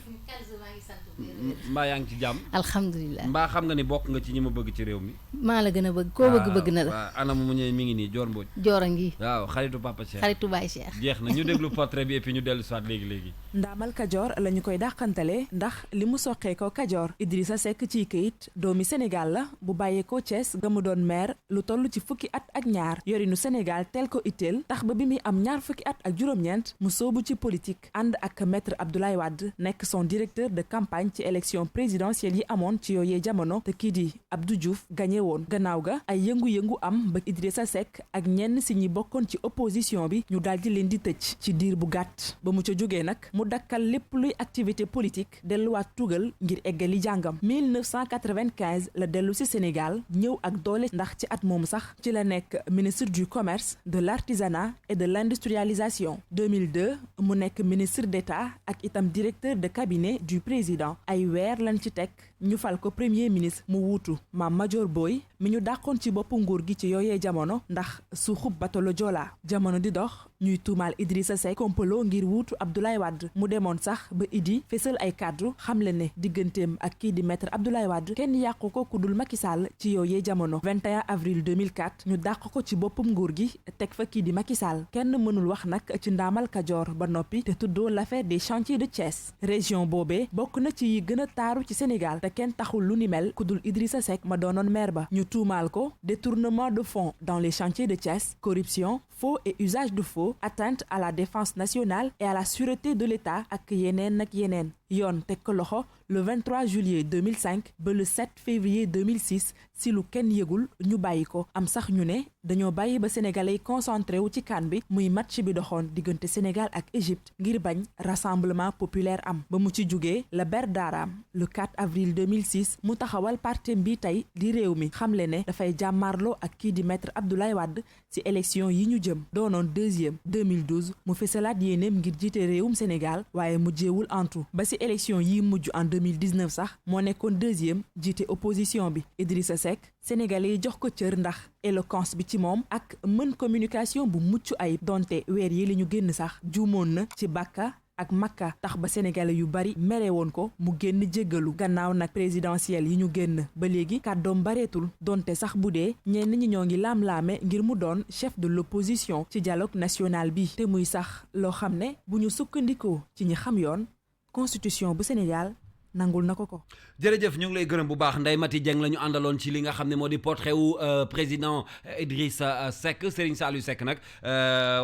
mbaa yaa ngi ci jàmm alhamdulilah mbaa xam nga ni bokk nga ci ñi ma bëgg ci réew mi maa la gën a bëgg koo bëgg na la waaw anam mu ñëw mi ngi nii Dior Mbodj Dior a ngi waaw xaritu papa Cheikh xaritu Baye Cheikh jeex na ñu déglu portrait bi et puis ñu dellu soit léegi ndaamal Kajoor la ñu koy dàqantale ndax li mu soqee ko Kajoor Idrissa Seck ci këyit doomi Sénégal la bu bàyyeekoo Thiès ga mu doon maire lu toll ci fukki at ak ñaar yorinu Sénégal teel ko itteel tax ba bi muy am ñaar fukki at ak juróom-ñeent mu soobu ci politique ànd ak maître Abdoulaye Wade nekk son directeur de campagne ci élection présidentielle yi amoon ci yooyee jamono te kii di Abdou Diouf gagné woon gannaaw ga ay yëngu-yëngu am ba Idrissa Seck ak ñenn si ñi bokkoon ci opposition bi ñu daal di leen di tëj ci diir bu gàtt ba mu ca jógee nag mu dakkal lépp luy activité politique delluwaat tugal ngir eggali jàngam 1995 la dellu si Sénégal ñëw ak doole ndax ci at moomu sax ci la nekk ministre du commerce de l'artisanat et de l'industrialisation 2002 mu nekk ministre d'État ak itam directeur de cabinet du président ay weer lañ ci teg ñu fal ko premier ministre mu wuutu Mame Madior Boye mi ñu dàqoon ci boppu nguur gi ci yooyee jamono ndax suuxub batolo Joola jamono di dox ñuy tuumaal Idrissa Seck kompaloo ngir wuutu Abdoulaye Wade mu demoon sax ba Idi fésal ay kàddu xamle ne digganteem ak kii di maître Abdoulaye Wade kenn yàqu ko ku dul Macky Sall ci yooyee jamono 21 avril 2004 ñu dàq ko ci boppum nguur gi teg fa kii di Macky Sall kenn mënul wax nag ci ndaamal Kajoor ba noppi te tuddoo l'affaire des chantiers de Thiès région boobee bokk na ci yi gën a taaru ci Sénégal te kenn taxul lu ni mel ku dul Idrissa Seck ma doonoon maire ba ñu tuumaal ko détournement de fonds dans les chantiers de Thiès corruption faux et usage de faux atteinte à la défense nationale et à la sûreté de l'État ak yeneen yoon teg ko loxo le 23 juillet 2005 ba le 7 février 2006 si lu kenn yëgul ñu bàyyi ko am sax ñu ne dañoo bàyyi ba sénégalais yi concentré wu ci CAN bi muy match bi doxoon diggante Sénégal ak Égypte ngir bañ rassemblement populaire am ba mu ci jugee la ber daaraam le 4 avril 2006 mu taxawal partem bi tey di réew mi xamle ne dafay jàmmarloo ak kii di maître Abdoulaye Wade ci élection yi ñu jëm jëm doonoon 2e 2012 mu fesalaat yéeneem ngir jiite réewum Sénégal waaye mujjeewul antu ba ci élection yi mujj en 2019 sax moo nekkoon 2e jiite opposition bi Idrissa Seck sénégalais yi jox ko cër ndax éloquence bi ci moom ak mën communication bu mucc ayib donte weer yi li ñu génn sax juumoon na ci bàkka ak makka tax ba sénégalais yu bari mere woon ko mu génn jéggalu gannaaw nag présidentielle yi ñu génn ba léegi kàddoom bareetul donte sax bu dee ñenn ñi ñoo ngi laam-laame ngir mu doon chef de l'opposition ci dialogue national bi te muy sax loo xam ne bu ñu sukkandikoo ci ñi xam yoon constitution bu Sénégal nangul na ko. jërëjëf ñu ngi lay gërëm bu baax Ndeye Maty Dieng la ñu àndaloon ci li nga xam ne moo di portrait wu président Idrissa Seck Serigne Saliou Seck nag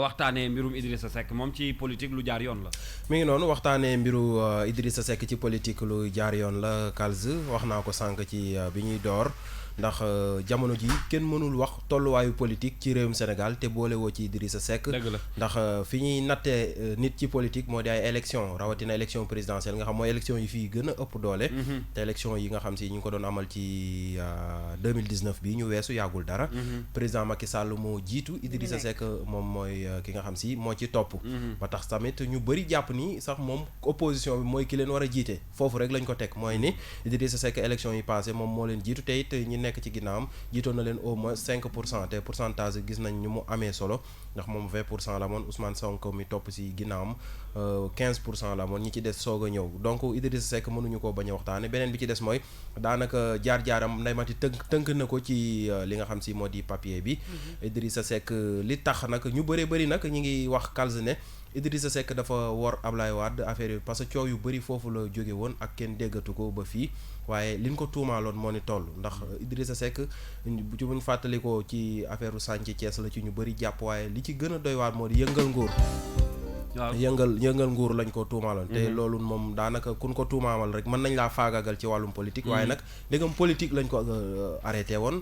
waxtaanee mbirum Idrissa Seck moom ci politique lu jaar yoon la. mi ngi noonu waxtaanee mbiru Idrissa Seck ci politique lu jaar yoon la Kalz wax naa ko sànq ci bi ñuy door. ndax jamono ji kenn mënul wax tolluwaayu politique ci réewum Sénégal te boole woo ci Idrissa Seck ndax fi ñuy nattee nit ci politique moo di ay élection rawatina élection présidentielle nga xam mooy élection yi fii gën a ëpp doole te élection yi nga xam si ñu ngi ko doon amal ci 2019 bi ñu weesu yàggul dara président Macky Sall moo jiitu Idrissa Seck moom mooy ki nga xam si moo ci topp ba tax tamit ñu bëri jàpp ni sax moom opposition bi mooy ki leen war a jiite foofu rek lañ ko teg mooy ni Idrissa Seck élection yi passé moom moo leen jiitu te it nekk ci ginnaawam jiitoon na leen au moins 5% te pourcentage gis nañ ñu mu amee solo ndax moom 20% la moon Ousmane Sonko mi topp si ginnaawam 15% la moon ñi ci des soog a ñëw donc Idrissa Seck mënuñu ko bañ a waxtaane beneen bi ci des mooy daanaka jaar-jaaram Ndeye Maty tënk na ko ci li nga xam si moo di papier bi Idrissa Seck li tax nag ñu bëree bëri nag ñi ngi wax Kalz ne Idrissa Seck dafa wor Ablaye Wade affaire yi parce que coow yu bëri foofu la jóge woon ak kenn déggatu ko ba fii waaye liñ ko tuumaaloon moo ni toll ndax Idrissa Seck ci buñ fàttalikoo ci affaire u Sànc Thiès la ci ñu bëri jàpp waaye li ci gën a doy waar moo di yëngal nguur yëngal nguur lañ ko tuumaaloon te loolu moom daanaka kun ko tuumaamal rek mën nañ laa faagagal ci wàllum politique waaye nag léegam politique lañ ko arrêté woon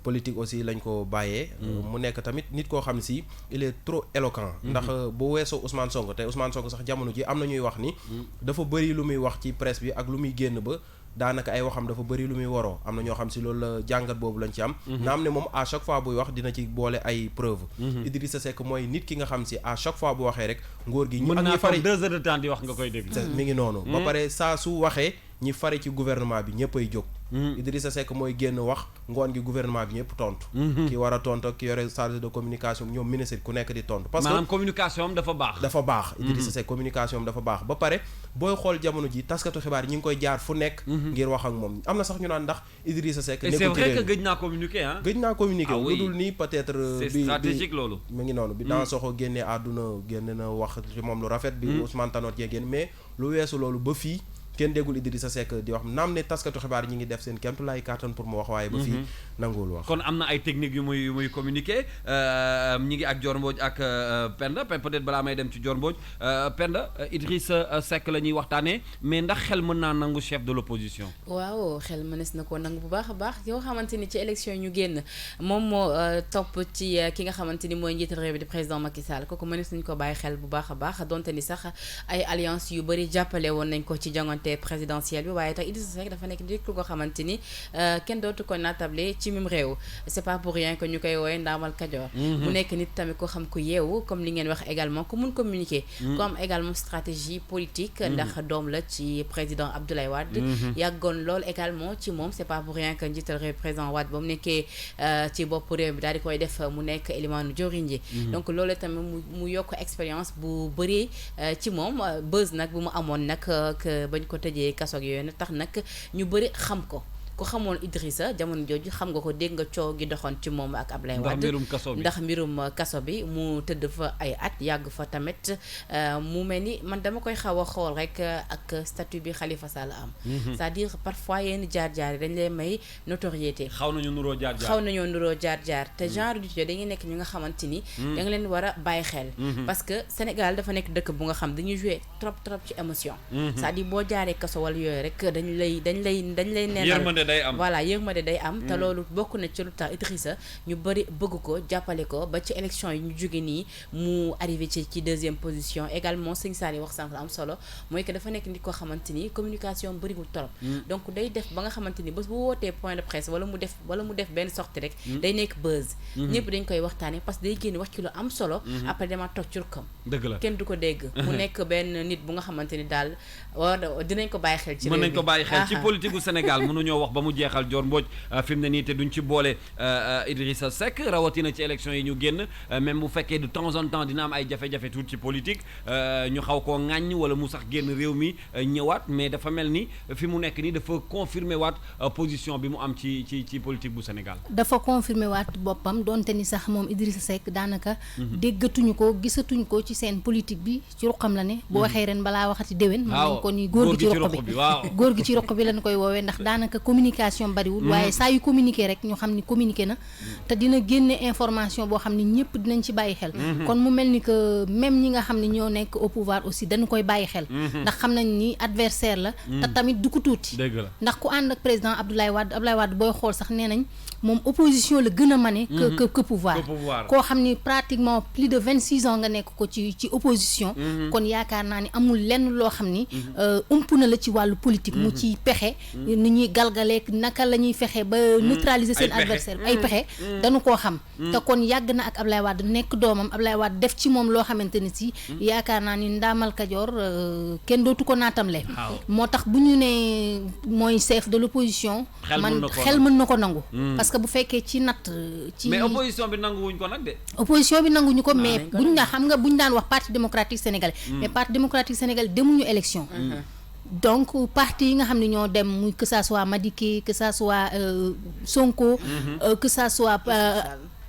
politique aussi lañ ko bàyyee mu nekk tamit nit koo xam si il est trop éloquent ndax bu weesoo Ousmane Sonko te Ousmane Sonko sax jamono ji am na ñuy wax ni dafa bëri lu muy wax ci presse bi ak lu muy génn ba daanaka ay waxam dafa bëri lu muy waroo am na ñoo xam si loolu la jàngat boobu lañ ci am na am ne moom à chaque fois buy wax dina ci boole ay preuve Idrissa Seck mooy nit ki nga xam si à chaque fois bu waxee rek ngóor gi mën naa fari 2 heures de temps di wax nga koy dégg mi ngi noonu ba pare saa su waxee ñi fari ci gouvernement bi ñëpp ay jóg Idrissa Seck mooy génn wax ngoon gi gouvernement bi ñëpp tontu ki war a tontu ki yore chargé de communication ñoom ministre ku nekk di tontu parce que maanaam communication am dafa baax Idrissa Seck communication am dafa baax ba pare booy xool jamono ji taskatu xibaar yi ñi ngi koy jaar fu nekk ngir wax ak moom am na sax ñu naan ndax Idrissa Seck c'est vrai que gëj naa communiquer lu dul nii peut-être c'est stratégique loolu mi ngi noonu bi dans soxo génnee àdduna génn na wax ci moom lu rafet bi Ousmane Tanor Dieng génn mais lu weesu loolu ba fii kenn déggul Idrissa Seck di wax naam ne taskatu xibaar ñi ngi def seen kéemtulaay kàttan pour mu wax waaye ba fii nanguwul wax kon am na ay techniques yu muy communiquer ñi ngi ak Dior Mbodj ak Penda peut-être balaa may dem ci Dior Mbodj Penda Idrissa Seck la ñuy waxtaanee mais ndax xel mën naa nangu chef de l'opposition waaw xel mënees na koo nangu bu baax a baax yoo xamante ni ci élection ñu génn moom moo topp ci ki nga xamante ni mooy njiital réew bi di président Macky Sall kooku mënees nañu ko bàyyi xel bu baax a baax donte ni sax ay alliance yu bëri jàppale woon nañ ko ci jongante présidentielle bi waaye tax Idrissa Seck dafa nekk nit ku ko xamante ni kenn dootu ko natable ci mim réew c'est pas pour rien que ñu koy woowe ndaamal Kajoor mu nekk nit tamit ko xam ko yeewu comme li ngeen wax également ku mun communiquer ku am également stratégie politique ndax doom la ci président Abdoulaye Wade yàggoon lool également ci moom c'est pas pour rien que njiital réew président Wade ba mu nekkee ci bopp réew bi daal di koy def mu nekk élimaanu joriñ ji donc loolu tamit mu yokk expérience bu bëri ci moom buzz nag bu mu amoon nag bañ ko tëjee kasoog yooyu nag tax nag ñu bëri xam ko ku xamoon Idrissa jamono jooju xam nga ko dégg nga coow gi doxoon ci moom ak Ablaye Wade ndax mbirum kaso bi mu tëdd fa ay at yàgg fa tamit mu mel ni man dama koy xaw a xool rek ak statut bi Khalifa Sall am c'est-à-dire parfois yenn jaar-jaar yi dañ lay may notoriété xaw nañoo nuroo jaar-jaar te genre du dañuy nekk ñu nga xamante ni da nga leen war a bàyyi xel parce que Sénégal dafa nekk dëkk bu nga xam dañuy jouer trop ci émotion c'est-à-dire boo jaaree kaso wala yooyu rek dañ lay neenal day am voilà yërmande day am te loolu bokk na ci lu tax Idrissa ñu bëri bëgg ko jàppale ko ba ci élection yi ñu jóge nii mu arrivé ci deuxième position également sëñ Sall wax sànq am solo mooy que dafa nekk nit koo xamante ni communication bëriwul torop donc day def ba nga xamante ni bés bu wootee point de presse wala mu def benn sortie rek day nekk buzz ñëpp dañ koy waxtaane parce que day génn wax ci lu am solo après dama toog ci rukkam dëgg la kenn du ko dégg mu nekk benn nit bu nga xamante ni daal dinañ ko bàyyi xel ci mën nañ ko bàyyi xel ci politique gu Sénégal mënuñoo wax ba mu jeexal Dior Mbodj fi mu ne nii te duñ ci boole Idrissa Seck rawatina ci élection yi ñu génn même bu fekkee de temps en temps dina am ay jafe-jafe tuuti ci politique ñu xaw koo ŋàññ wala mu sax génn réew mi ñëwaat mais dafa mel ni fi mu nekk nii dafa confirmer waat position bi mu am ci politique bu Sénégal. dafa confirmer waat boppam donte ni sax moom Idrissa Seck daanaka déggatuñu ko gisatuñ ko ci seen politique bi ci ruqam la ne bu waxee ren balaa waxati déwén mën nañ ko ni góor gi ci ruq bi góor gi ci ruq bi lañ koy woowee ndax daanaka communication bariwul waaye saa yu communiqué rek ñu xam ni communiqué na te dina génne information boo xam ni ñëpp dinañ ci bàyyi xel kon mu mel ni que même ñi nga xam ni ñoo nekk au pouvoir aussi dañu koy bàyyi xel ndax xam nañ ni adversaire la te tamit du ko tuuti ndax ku ànd ak président Abdoulaye Wade booy xool sax nee nañ moom opposition la gën a mane que pouvoir koo xam ni pratiquement plus de 26 ans nga nekk ko ci opposition kon yaakaar naa ni amul lenn loo xam ni ump na la ci wàllu politique mu ciy pexe ni ñuy galgaleek naka la ñuy fexe ba neutraliser seen adversaire ay pexe dañu koo xam te kon yàgg na ak Ablaye Wade nekk doomam Ablaye Wade def ci moom loo xamante ni si yaakaar naa ni ndaamal Kajoor kenn dootu ko naatamle moo tax bu ñu ne mooy chef de l'opposition man xel mën na ko nangu parce que bu fekkee ci natt ci mais opposition bi nanguwuñ ko nag de opposition bi nanguñu ko mais buñ na xam nga buñ daan wax parti démocratique sénégalais mais parti démocratique sénégalais demuñu élection donc parti yi nga xam ne ñoo dem muy que ça soit Madické que ça soit Sonko que ça soit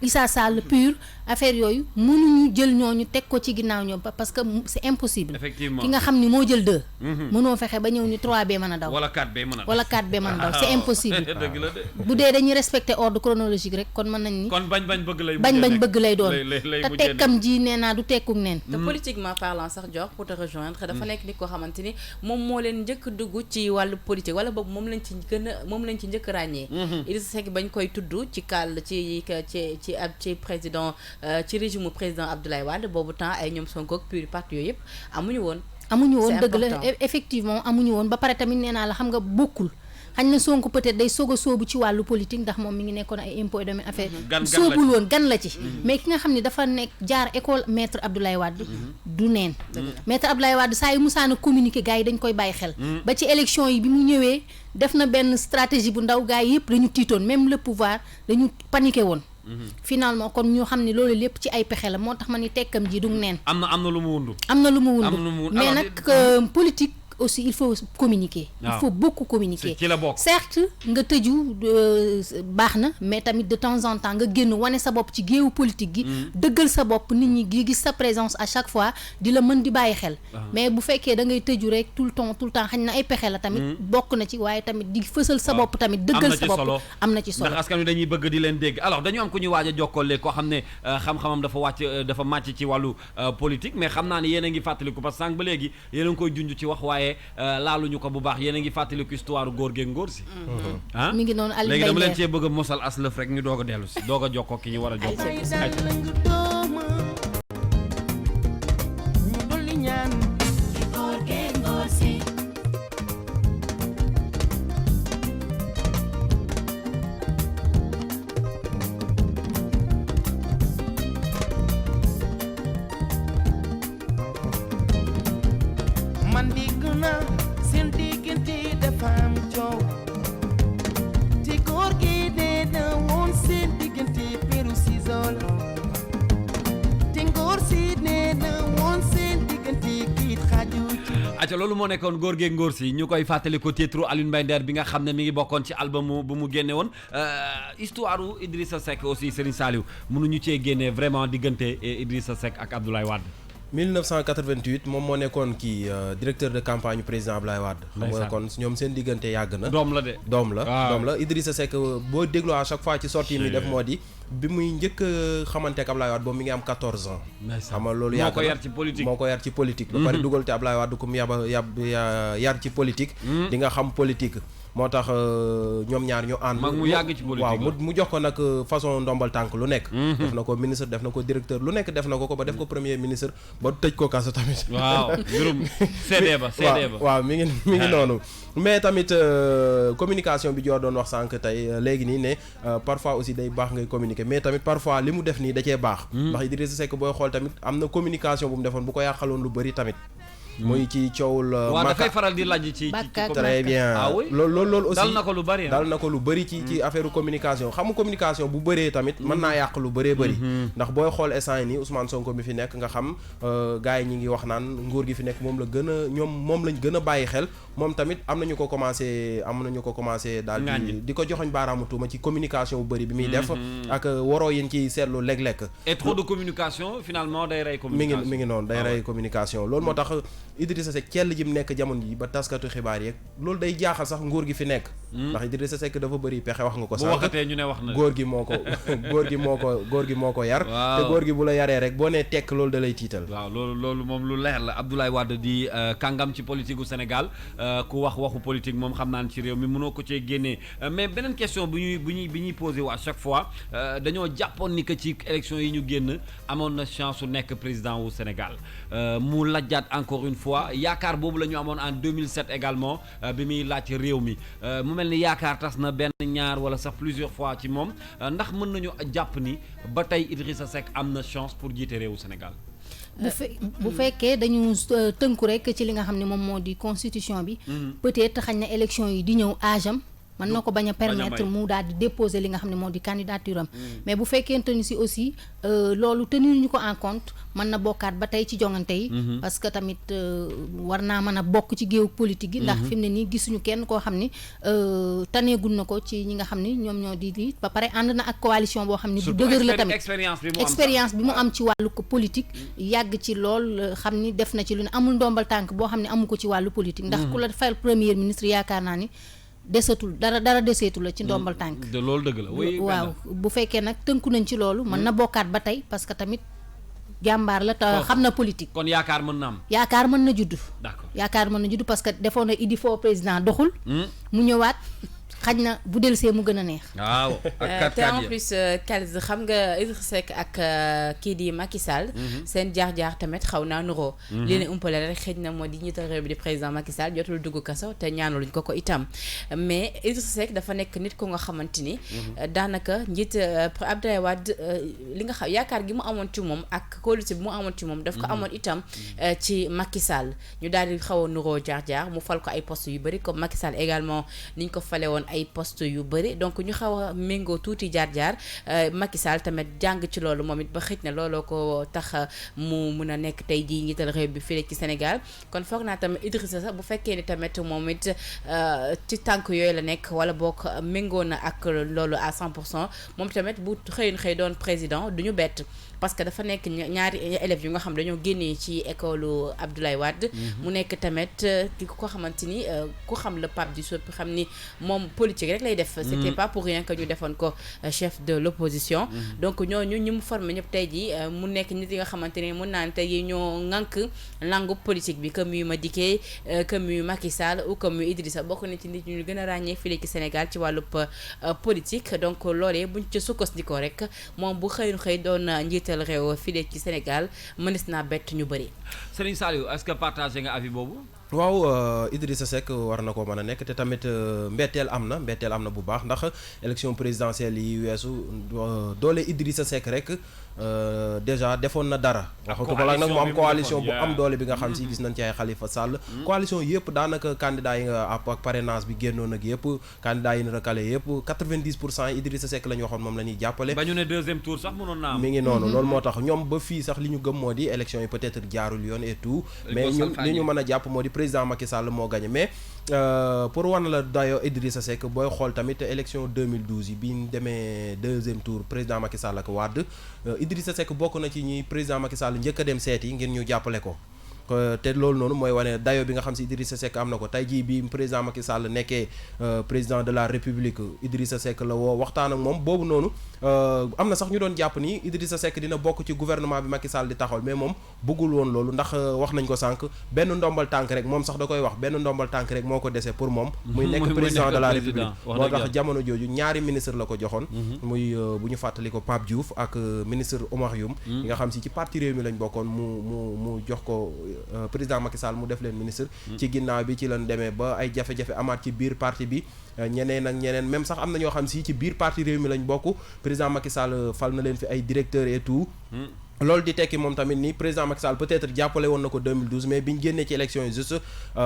Issa Sall pur affaire yooyu mënuñu jël ñooñu teg ko ci ginnaaw ñoom parce que c'est impossible effectivement ki nga xam ni moo jël 2 mënoo fexe ba ñëw ni 3B mën a daw wala 4B mën a daw wala 4B mën a daw c'est impossible dëgg la de bu dee dañuy respecter ordre chronologique rek kon mën nañ ni kon bañ bëgg lay doon te tekkam ji nee naa du tekkuk neen te politiquement parlant sax jox pour te rejoindre dafa nekk nit koo xamante ni moom moo leen njëkk dugg ci wàllu politique wala boobu moom lañ ci njëkk ràññee Idrissa Seck bañ koy tudd ci kàll ci président ci régime président Abdoulaye Wade boobu temps ay ñoom Sonko ak pur parti yooyu yëpp amuñu woon dëgg la effectivement amuñu woon ba pare tamit nee naa la xam nga bokkul xañ na Sonko peut-être day soog a soobu ci wàllu politique ndax moom mi ngi nekkoon ay impôt et domaine affaire soobul woon gan la ci mais ki nga xam ne dafa nekk jaar école maître Abdoulaye Wade du neen maître Abdoulaye Wade saa yu musaana communiquer gars yi dañ koy bàyyi xel ba ci élection yi bi mu ñëwee def na benn stratégie bu ndaw gars yi yëpp dañu tiitoon même le pouvoir dañu paniqué woon finalement kon ñu xam ne loolu lépp ci ay pexe la moo tax ma ni tekkam ji du neen am na lu mu wundu mais nag politique aussi il faut communiquer il faut beaucoup communiquer ci la bokk certes nga tëju baax na mais tamit de temps en temps nga génn wane sa bopp ci géewu politique gi dëggal sa bopp nit ñi gi gis sa présence à chaque fois di la mën di bàyyi xel mais bu fekkee da ngay tëju rek tout le temps xañ na ay pexe la tamit bokk na ci waaye tamit di fësal sa bopp tamit dëggal sa bopp am na ci solo ndax askan wi dañuy bëgg di leen dégg alors dañu am ku ñuy waaj a jokkoo léegi koo xam ne xam-xamam dafa màcc ci wàllu politique mais xam naa ne yéen a ngi fàttaliku parce que sànq ba léegi yéen a ngi koy junj ci wax waaye laaluñu ko bu baax yéen a ngi fàttaliku histoire góor geeg ngóor si mi ngi noonu léegi dama leen cee bëgg a mosal aslëf rek ñu doog a dellu si doog a jokkoo ki ñu war a jokkoo acca loolu moo nekkoon góor geeg ngóor si ñu koy fàttali ko titre Alioune Mbaye Nder bi nga xam ne mi ngi bokkoon ci album bu mu génne woon histoire u Idrissa Seck aussi Serigne Saliou mënuñu cee génnee vraiment diggante Idrissa Seck ak Abdoulaye Wade 1988 moom moo nekkoon kii directeur de campagne président Abdoulaye Wade xam nga kon ñoom seen diggante yàgg na doom la Idrissa Seck boo dégloo à chaque fois ci sortie mi def moo di bi muy njëkk xamante ak Abdoulaye Wade boobu mi ngi am 14 ans xam nga loolu yàgg na moo ko yar ci politique ba pare dugal te Abdoulaye Wade ku mu yar ci politique di nga xam politique moo tax ñoom ñaar ñu ànd mag mu yàgg ci politique waaw mu jox ko nag façon ndombal tànk lu nekk def na ko ministre def na ko directeur lu nekk def na ko ba def ko premier ministre ba tëj ko kaso tamit waaw mbirum CD ba waaw mi ngi noonu mais tamit communication bi joor doon wax sànq tey léegi nii ne parfois aussi day baax ngay communiquer mais tamit parfois li mu def nii da cee baax ndax Idrissa Seck booy xool tamit am na communication bu mu defoon bu ko yàqaloon lu bëri tamit muy ci coowul waaw dafay faral di laaj ci très bien loolu aussi dal na ko lu bëri ci affaire communication xamu communication bu bëree tamit mën naa yàq lu bëree bëri ndax booy xool instant nii Ousmane Sonko mi fi nekk nga xam gars yi ñi ngi wax naan nguur gi fi nekk moom lañ gën a bàyyi xel moom tamit am nañu ko commencé daal di ko joxoñ baaraamu tuuma ci communication bu bëri bi muy def ak waroo yéen ci seetlu léeg-léeg et trop de communication finalement day rey communication mi ngi noonu day rey communication loolu moo tax Idrissa Seck cell ji mu nekk jamono ji ba taskatu xibaar yeeg loolu day jaaxal sax nguur gi fi nekk ndax Idrissa Seck dafa bëri pexe wax nga ko sax bu waxatee ñu ne wax na góor gi moo ko yar te góor gi bu la yaree rek boo nee tekk loolu da lay tiital waaw loolu moom lu leer la Abdoulaye Wade di kàngam ci politique gu Sénégal ku wax waxu politique moom xam naa ne ci réew mi mënoo ko cee génnee mais beneen question bi ñuy posé wu à chaque fois dañoo jàppoon ni que ci élection yi ñu génn amoon na chance su nekk président wu Sénégal mu lajjaat encore une fois yaakaar boobu la ñu amoon en 2007 également bi muy laaj réew mi mu mel ni yaakaar tas na benn ñaar wala sax plusieurs fois ci moom ndax mën nañu jàpp ni ba tey Idrissa Seck am na chance pour jiite réewu Sénégal. bu fekkee dañu tënku rek ci li nga xam ne moom moo di constitution bi. peut-être xañ na élection yi di ñëw âge am mën na ko bañ a permettre mu daal di déposer li nga xam ne moo di candidature am mais bu fekkente ni si aussi loolu tenir ñu ko en compte mën na bokkaat ba tey ci jongante yi parce que tamit war naa mën a bokk ci géew politique gi ndax fi mu ne nii gisuñu kenn koo xam ni taneegul na ko ci ñi nga xam ni ñoom ñoo di lii ba pare ànd na ak coalition boo xam ni bu dëgër la tamit expérience bi mu am ci wàllu politique yàgg ci lool xam ni def na ci lu ne amul ndombal tànk boo xam ne amu ko ci wàllu politique ndax ku la fal premier ministre yaakaar naa ni desatul dara deseetul la ci ndombal tànk loolu dëgg la waaw bu fekkee nag tënku nañ ci loolu mën na bokkaat ba tey parce que tamit jàmbaar la te xam na politique kon yaakaar mën na am yaakaar mën na judd d'accord yaakaar mën na judd parce que defoon na Idi foo président doxul mu ñëwaat xaj na bu delsee mu gën a neex waaw te en plus Kals xam nga Idrissa Seck ak kii di Macky Sall seen jaar-jaar tamit xaw naa nuroo li ne umpale rek xëj na moo di njiital réew bi di président Macky Sall jotul dugg kaso te ñaanaluñ ko itam mais Idrissa Seck dafa nekk nit ko nga xamante ni daanaka njiit Abdoulaye Wade li nga xam yaakaar gi mu amoon ci moom ak kóolute bi mu amoon ci moom daf ko amoon itam ci Macky Sall ñu daal di xaw a nuroo jaar-jaar mu fal ko ay poste yu bëri comme Macky Sall également niñ ko fale woon ay poste yu bëri donc ñu xaw a méngoo tuuti jaar-jaar Macky Sall tamit jàng ci loolu moom it ba xëj na looloo ko tax mu mun a nekk tey jii njiital réew bi fii ci Sénégal kon foog naa tamit Idrissa sax bu fekkee ni tamit moom it ci tànk yooyu la nekk wala boog méngoo na ak loolu à 100% moom tamit bu xëy doon président du ñu bett parce que dafa nekk ñaari élèves yu nga xam dañoo génnee ci école Abdoulaye Wade mu nekk tamit ki ko xamante ni ku xam le Pape Diop xam ni moom politique rek lay def c'était pas pour rien que ñu defoon ko chef de l'opposition donc ñooñu ñu mu formé ñëpp tey ji mu nekk nit yi nga xamante ni mun naa ne tey yi ñoo ŋànk langue politique bi comme yu Madické comme yu Macky Sall ou comme yu Idrissa bokk na ci nit ñu gën a ràññee fii ci Sénégal ci wàllub politique donc loolee buñ ca sukkandikoo rek moom bu xëy doon njiital réew fii ci Sénégal mënees naa bett ñu bëri. Serigne Saliou est-ce que partagé nga avis boobu. waaw Idrissa Seck war na ko mën a nekk te tamit mbetteel am na bu baax ndax élection présidentielle yi weesu doole Idrissa Seck rek déjà defoon na dara. waxatu ko nag mu am coalition bu am doole bi nga xam si gis nañ ci ay Khalifa Sall. coalition yëpp daanaka candidat yi nga ak parrainage bi génnoon ak yëpp candidat yi ñu recalé yëpp 90% Idrissa Seck la ñu waxoon moom la ñuy jàppale. ba ñu ne deuxième tour sax mënoon naa am. mi ngi noonu loolu moo tax ñoom ba fii sax li ñu gëm moo di élection yi peut-être jaarul yoon et tout. mais ñun li ñu mën a jàpp moo di président Macky Sall moo gagné mais pour wan la dayo Idrissa Seck booy xool tamit élection 2012 yi bi ñu demee deuxième tour président Macky Sall ak Wade Idrissa Seck bokk na ci ñi président Macky Sall njëkk a dem seeti ngir ñu jàppale ko te loolu noonu mooy wane dayo bi nga xam si Idrissa Seck am na ko tey jii bi président Macky Sall nekkee président de la République Idrissa Seck la woo waxtaan ak moom boobu noonu am na sax ñu doon jàpp ni Idrissa Seck dina bokk ci gouvernement bi Macky Sall di taxawal mais moom bëggul woon loolu ndax wax nañ ko sànq benn ndombal tànk rek moom sax da koy wax benn ndombal tànk rek moo ko dese pour moom muy nekk président de la République moo tax jamono jooju ñaari ministre la ko joxoon muy bu ñu fàttali ko Pape Diouf ak ministre Oumar Youm yi nga xam si ci parti Rewmi lañ bokkoon mu jox ko président Macky Sall mu def leen ministre ci ginnaaw bi ci lañ demee ba ay jafe-jafe amaat ci biir parti bi ñeneen ak ñeneen même sax am na ñoo xam si ci biir parti Rewmi lañ bokk président Macky Sall fal na leen fi ay directeurs et tout loolu di tekki moom tamit ni président Macky Sall peut-être jàppale woon na ko 2012 mais bi ñu génnee ci élection yi juste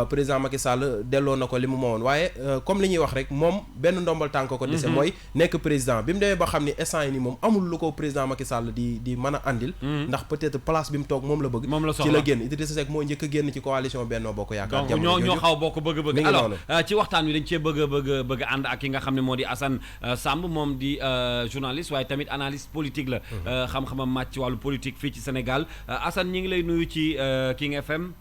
président Macky Sall delloo na ko li mu moowoon waaye comme li ñuy wax rek moom benn ndombal tànk ko dese mooy nekk président bi mu demee ba xam ni instant yi ni moom amul lu ko président Macky Sall di mën a andil ndax peut-être place bi mu toog moom la bëgg ci la génn Idrissa Seck moo njëkk a génn ci coalition Benno Bokk Yaakaar donc ñoo xaw bokk bëgg-bëgg alors ci waxtaan wi dañ cee bëgg ànd ak ki nga xam ne moo di Assane Samb moom di journaliste waaye tamit analyste politique la xam-xamam màcc ci wàllu politique fii ci Sénégal Assane ñi ngi lay nuyu ci King FM.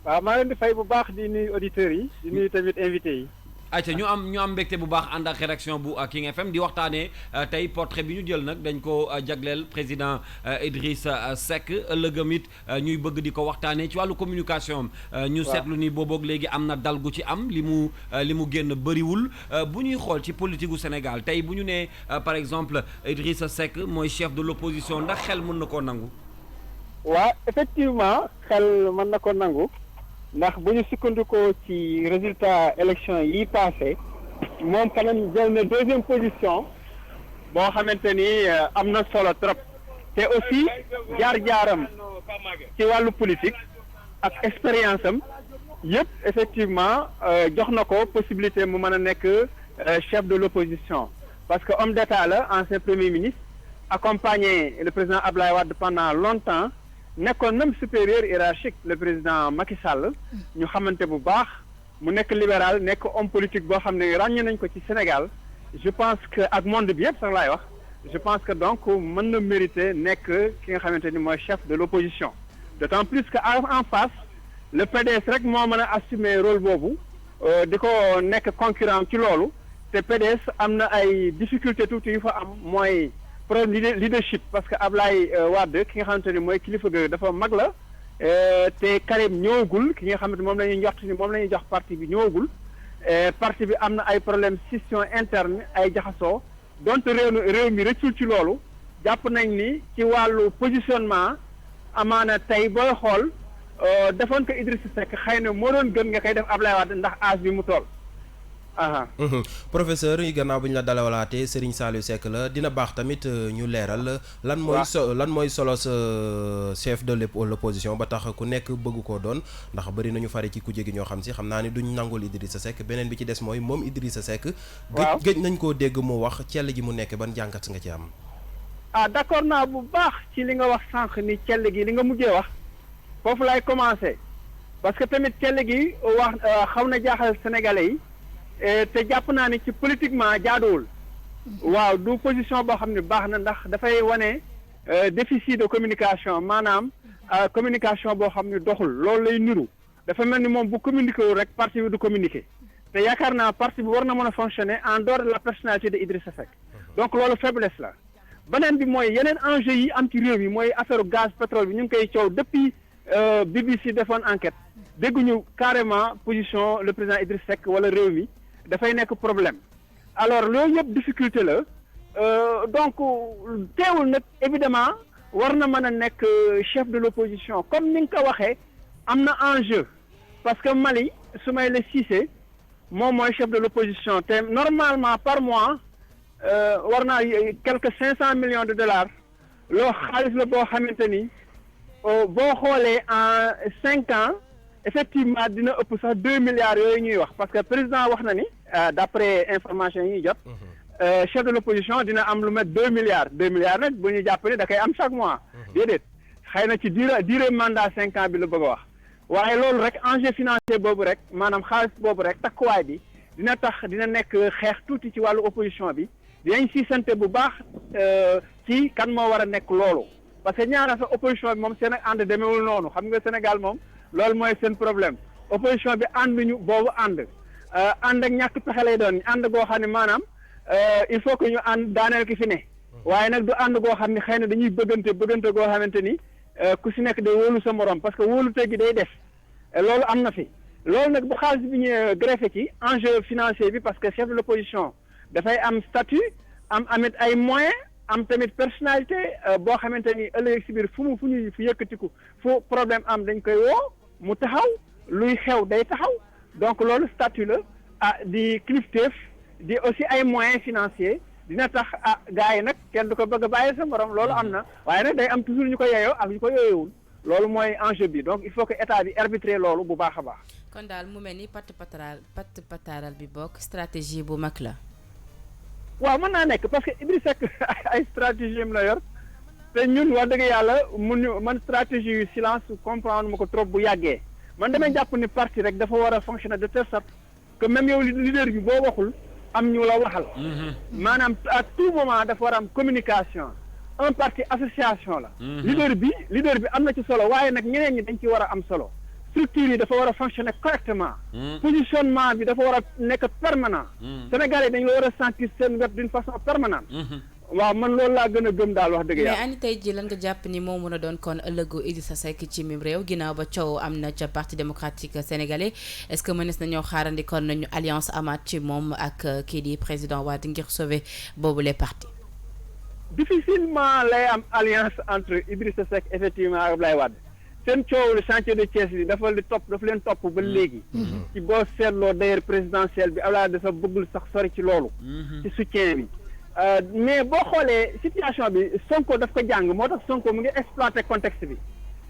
waaw maa leen di fay bu baax di nuyu auditeurs yi di nuyu tamit invités yi. ayca ñu am mbégte bu baax ànd ak rédaction bu King FM di waxtaanee tey portrait bi ñu jël nag dañ ko jagleel président Idrissa Seck ëllëgam it ñuy bëgg di ko waxtaanee ci wàllu communication ñu seetlu ni booboog léegi am na dal gu ci am li mu génn bëriwul bu ñuy xool ci politique gu Sénégal tey bu ñu nee par exemple Idrissa Seck mooy chef de l'opposition ndax xel mën na koo nangu. waaw effectivement xel mën na ko nangu ndax bu ñu sukkandikoo ci résultat élection yi passé moom quand même jël na deuxième position boo xamante ni am na solo trop te aussi jaar-jaaram ci wàllu politique ak expérience am yëpp effectivement jox na ko possibilité mu mën a nekk chef de l'opposition parce que homme d'État la ancien premier ministre accompagné le président Abdoulaye Wade pendant longtemps nekkoon même supérieur hiérarchique le président Macky Sall ñu xamante bu baax mu nekk libéral nekk homme politique boo xam ne ràññee nañ ko ci Sénégal je pense que ak monde bi yëpp sax laay wax je pense que donc mën na mériter nekk ki nga xamante ni mooy chef de l'opposition d'autant plus que en face le PDS rek moo mën a assumer rôle boobu di ko nekk concurrent ci loolu te PDS am na ay difficultés tuuti yu fa am mooy problème leadership parce que Ablaye Wade ki nga xamante ni mooy kilifa ga dafa mag la te Karim ñëwagul ki nga xamante moom la ñuy njort ni moom la ñuy jox parti bi ñëwagul parti bi am na ay problème scission interne ay jaxasoo donte réew mi rëccul ci loolu jàpp nañ ni ci wàllu positionnement amaana tey booy xool defoon ko Idrissa Seck xëy na moo doon gën nga koy def Ablaye Wade ndax âge bi mu toll. professeur yi gannaaw bi ñu la dalawalaatee Serigne Saliou Seck la dina baax tamit ñu leeral lan mooy solo sa chef de l'opposition ba tax ku nekk bëgg koo doon ndax bëri nañu fari ci kujje gi ñoo xam si xam naa ni duñ nangul Idrissa Seck beneen bi ci des mooy moom Idrissa Seck gëj nañ koo dégg mu wax cell gi mu nekk ban jàngat nga ci am d'accord naa bu baax ci li nga wax sànq ni cell gi li nga mujjee wax foofu lay commencer parce que tamit cell gi wax xaw na jaaxal sénégalais yi te jàpp naa ni ci politiquement jaaduwul waaw du position boo xam ne baax na ndax dafay wane déficit de communication maanaam communication boo xam ne doxul loolu lay niru dafa mel ni moom bu communiqué wul rek parti bi du communiqué te yaakaar naa parti bi war na mën a fonctionner en dehors de la personnalité de Idrissa Seck donc loolu faiblesse la beneen bi mooy yeneen enjeux yi am ci réew mi mooy affaire gaz pétrole bi ñu ngi koy coow depuis BBC defoon enquête dégguñu carrément position le président Idrissa Seck wala réew mi dafay nekk problème alors loolu yëpp difficulté la donc teewul nag évidemment war na mën a nekk chef de l'opposition comme ni nga ko waxee am na enjeu parce que Mali Soumaïla Cissé moom mooy chef de l'opposition te normalement par mois war naa quelque 500 millions de dollars loo xaalis la boo xamante ni boo xoolee en 5 ans effectivement dina ëpp sax 2 milliards yooyu ñuy wax parce que président wax na ni d'après information yi ñuy jot chef de l'opposition dina am lu met 2 milliards nag bu ñu jàpp ne da koy am chaque mois déedéet xëy na ci durée mandat 5 ans bi la bëgg a wax waaye loolu rek enjeu financier boobu rek maanaam xaalis boobu rek takkuwaay bi dina tax dina nekk xeex tuuti ci wàllu opposition bi dinañ siisante bu baax ci kan moo war a nekk loolu parce que ñaara sa opposition bi moom seen ànd demeewul noonu xam nga Sénégal moom loolu mooy seen problème opposition bi ànduñu boobu ànd ak ñàkk pexe lay doon ànd goo xam ne maanaam il faut que ñu ànd daaneel ki fi ne waaye nag du ànd goo xam ne xëy na dañuy bëggante goo xamante ni ku si nekk day wóolu sa morom parce que wóolu tegi day def loolu am na fi loolu nag bu xaalis bi ñu greffé ci enjeu financier bi parce que chef de l'opposition dafay am statut amit ay moyens am tamit personnalité boo xamante ni ëllëg si biir fu yëkkatiku fu problème am dañ koy woo mu taxaw luy xew day taxaw donc loolu statut la di kilifteef di aussi ay moyens financiers dina tax gars yi nag kenn du ko bëgg a bàyyi sa morom loolu am na waaye nag day am toujours ñu ko yeyoo ak ñu ko yeyowul loolu mooy enjeu bi donc il faut que état bi arbitrer loolu bu baax a baax. kon daal mu mel ni patt pataaral bi bokk stratégie bu mag la. waaw mën naa nekk parce que Idrissa Seck ay stratégie am la yor te ñun wax dëgg yàlla man stratégie yu silence comprendre ma ko trop bu yàggee man damay jàpp ni parti rek dafa war a fonctionner de telle sorte que même yow leader bi boo waxul am ñu la waxal. maanaam à tout moment dafa war a am communication. un parti association la. leader bi am na ci solo waaye nag ñeneen ñi dañ ci war a am solo. structure yi dafa war a fonctionner correctement. positionnement bi dafa war a nekk permanent. Sénégalais dañu la war a sentir seen wet d'une façon permanente. waaw man loolu laa gën a gëm daal wax dëgg yàlla. mais ani tey jii lan nga jàpp ni moo mën a doon kon ëllëgu Idrissa Seck ci mim réew ginnaaw ba coow am na ca parti démocratique sénégalais est-ce que mënees nañoo xaarandi kon nañu alliance amaat ci moom ak kii di président Wade ngir sauver boobu les partis. difficilement lay am alliance entre Idrissa Seck effectivement ak Abdoulaye Wade seen coow le chantier de Thiès bi dafa leen topp ba léegi. ci boo seetloo d'ailleurs présidentielle bi Abdoulaye dafa bëggul sax sori ci loolu. ci soutien bi. mais boo xoolee situation bi Sonko daf ko jàng moo tax Sonko mu ngi exploiter contexte bi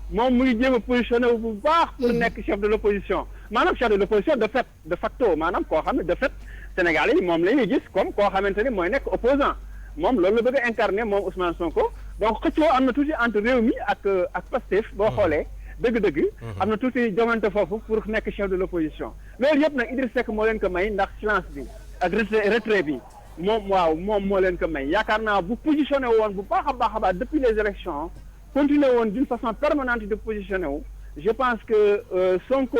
moom mu ngi jéem a positionné bu baax pour nekk chef de l'opposition maanaam chef de l'opposition de fait de facto maanaam koo xam ne de fait Sénégalais yi moom la ñuy gis comme koo xamante ni mooy nekk opposant moom loolu la bëgg a incarner moom Ousmane Sonko donc xëccoo am na tuuti entre Rewmi ak Pastef boo xoolee dëgg-dëgg am na tuuti jongante foofu pour nekk chef de l'opposition loolu yëpp nag Idriss Seck moo leen ko may ndax silence bi ak retrait bi moom moo leen ko may yaakaar naa bu positionné woon bu baax a baax depuis les élections continué woon d'une façon permanente de positionné wu je pense que Sonko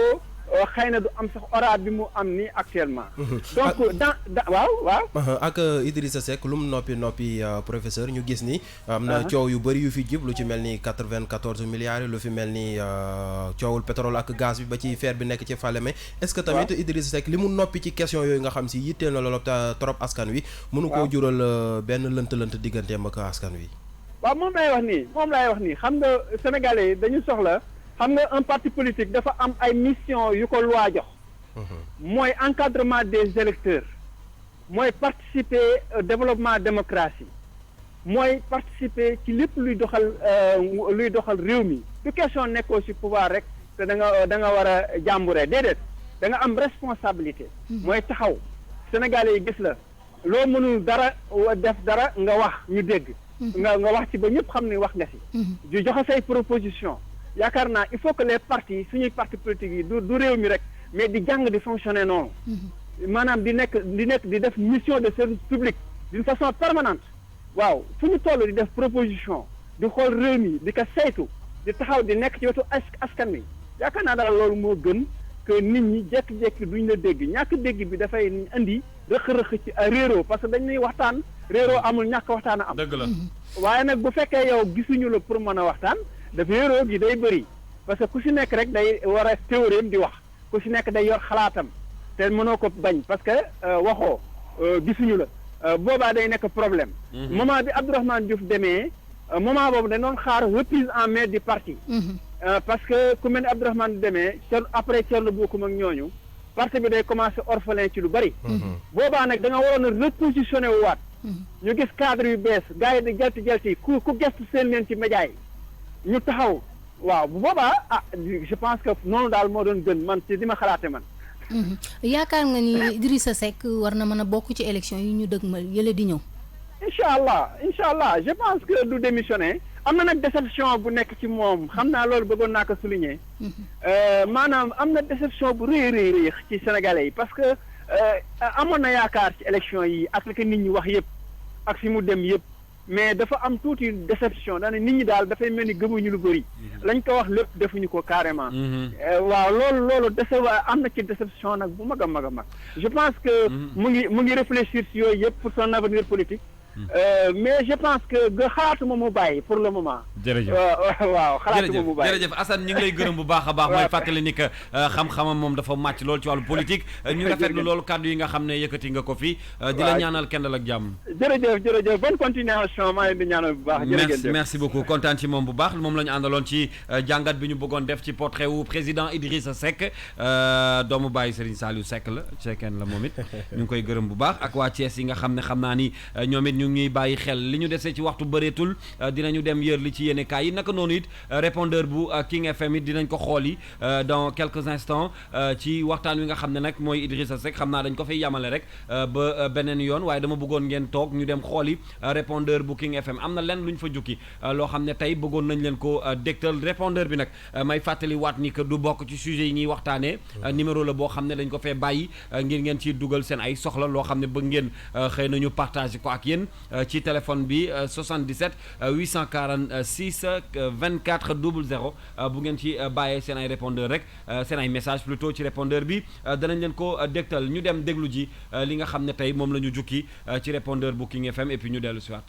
xëy na du am sax horaire bi mu am ni actuellement. donc waaw. ak Idrissa Seck lu mu noppi professeur ñu gis ni. am na coow yu bëri yu fi jib lu ci mel ni 94 milliards lu fi mel ni coowul pétrole ak gaz bi ba ci fer bi nekk ci Falémé. est-ce que tamit Idrissa Seck li mu noppi ci question yooyu nga xam si yitteel na loolu trop askan wi. mënu koo jural benn lënt digganteem ak askan wi. waaw moom laay wax nii xam nga sénégalais yi dañu soxla. xam nga un parti politique dafa am ay mission yu ko loi jox mooy encadrement des électeurs mooy participer au développement démocratie mooy participer ci lépp luy doxal réew mi du question nekkoo ci pouvoir rek te da nga war a jàmbure déedéet da nga am responsabilité mooy taxaw sénégalais yi gis la loo mënul dara def dara nga wax ñu dégg nga wax ci ba ñëpp xam ne wax nga ci di joxe say proposition yaakaar naa il faut que les partis suñuy parti politique yi du réew mi rek mais di jàng di fonctionner noonu maanaam di def mission de service public d'une façon permanente waaw fu ñu toll di def proposition di xool réew mi di ko saytu di taxaw di nekk ci wetu askan wi yaakaar naa daal loolu moo gën que nit ñi jékki-jékki duñ la dégg ñàkk dégg bi dafay indi rëq-rëq ci réeroo parce que dañuy waxtaan réeroo amul ñàkk waxtaan a am dëgg la waaye nag bu fekkee yow gisuñu la pour mën a waxtaan dafa réeroo gi day bëri parce que ku si nekk rek day war a théorie di wax ku si nekk day yor xalaatam te mënoo ko bañ parce que waxoo gisuñu la boobaa day nekk problème moment bi Abdourahmane Diouf demee moment boobu dañ doon xaar reprise en main du parti parce que ku mel ni Abdourahmane demee après Thierno Bocoum ak ñooñu parti bi day commencé orphelin ci lu bëri boobaa nag da nga waroon a repositionné wu waat ñu gis cadre yu bees gars yi di jalti ku gestu seen leen ci média yi ñu taxaw waaw bu boobaa je pense que noonu daal moo doon gën man ci di ma xalaate man yaakaar nga ni Idrissa Seck war na mën a bokk ci élection yi ñu dëgmal yële di ñëw incha allah je pense que du démissionner am na nag déception bu nekk ci moom xam naa loolu bëggoon naa ko souligner maanaam am na déception bu rëy ci sénégalais yi parce que amoon na yaakaar ci élection yi ak li ko nit ñi wax yëpp ak fi mu dem yëpp mais dafa am tuuti déception daanaka nit ñi daal dafay mel ni gëmuñu lu bëri. lañ ko wax lépp defuñu ko carrément. waaw loolu am na ci déception nag bu mag a mag a mag. je pense que mu ngi réfléchir si yooyu yëpp pour son avenir politique. mais je pense que xalaatuma mu bàyyi pour le moment. jërëjëf waaw xalaatuma mu bàyyi. jërëjëf Assane ñu ngi lay gërëm bu baax a baax. mooy fàttali ni que xam-xamam moom dafa màcc loolu ci wàllu politique. ñu rafetlu loolu kàddu yi nga xam ne yëkkati nga ko fi. di la ñaanal kendal ak jàmm. jërëjëf bonne continuation maa ngi leen di ñaanal bu baax. jërëjëf merci beaucoup kontaan ci moom bu baax moom la ñu àndaloon ci jàngat bi ñu bëggoon def ci portrait wu président Idrissa Seck doomu bàyyi Serigne Saliou Seck la Seckeen la moom it ñu ngi koy gërëm bu baax ak waa Thiès yi nga xam ne xam naa ni ñoom it ñu ngi bàyyi xel li ñu desee ci waxtu bëreetul dinañu dem yër li ci yéene kaay yi naka noonu it répondeur bu King FM it dinañ ko xool yi dans quelques instants ci waxtaan wi nga xam ne nag mooy Idrissa Seck xam naa dañ ko fay yamale rek ba beneen yoon waaye dama bëggoon ngeen toog ñu dem xool yi répondeur bu King FM am na lenn lu ñu fa jukki loo xam ne tey bëggoon nañ leen ko dégtal répondeur bi nag may fàttali waat ni que du bokk ci sujet yi ñuy waxtaanee numéro la boo xam ne dañ ko fee bàyyi ngir ngeen ciy dugal seen ay soxla loo xam ne bëgg ngeen xëy nañu partager ko ak yéen ci téléphone bi 77 846 24 00 bu ngeen ci bàyyee seen ay répondeur rek seen ay message plutôt ci répondeur bi danañ leen ko dégtal ñu dem déglu ji li nga xam ne tey moom la ñu jukki ci répondeur bu King FM et puis ñu dellu si waat.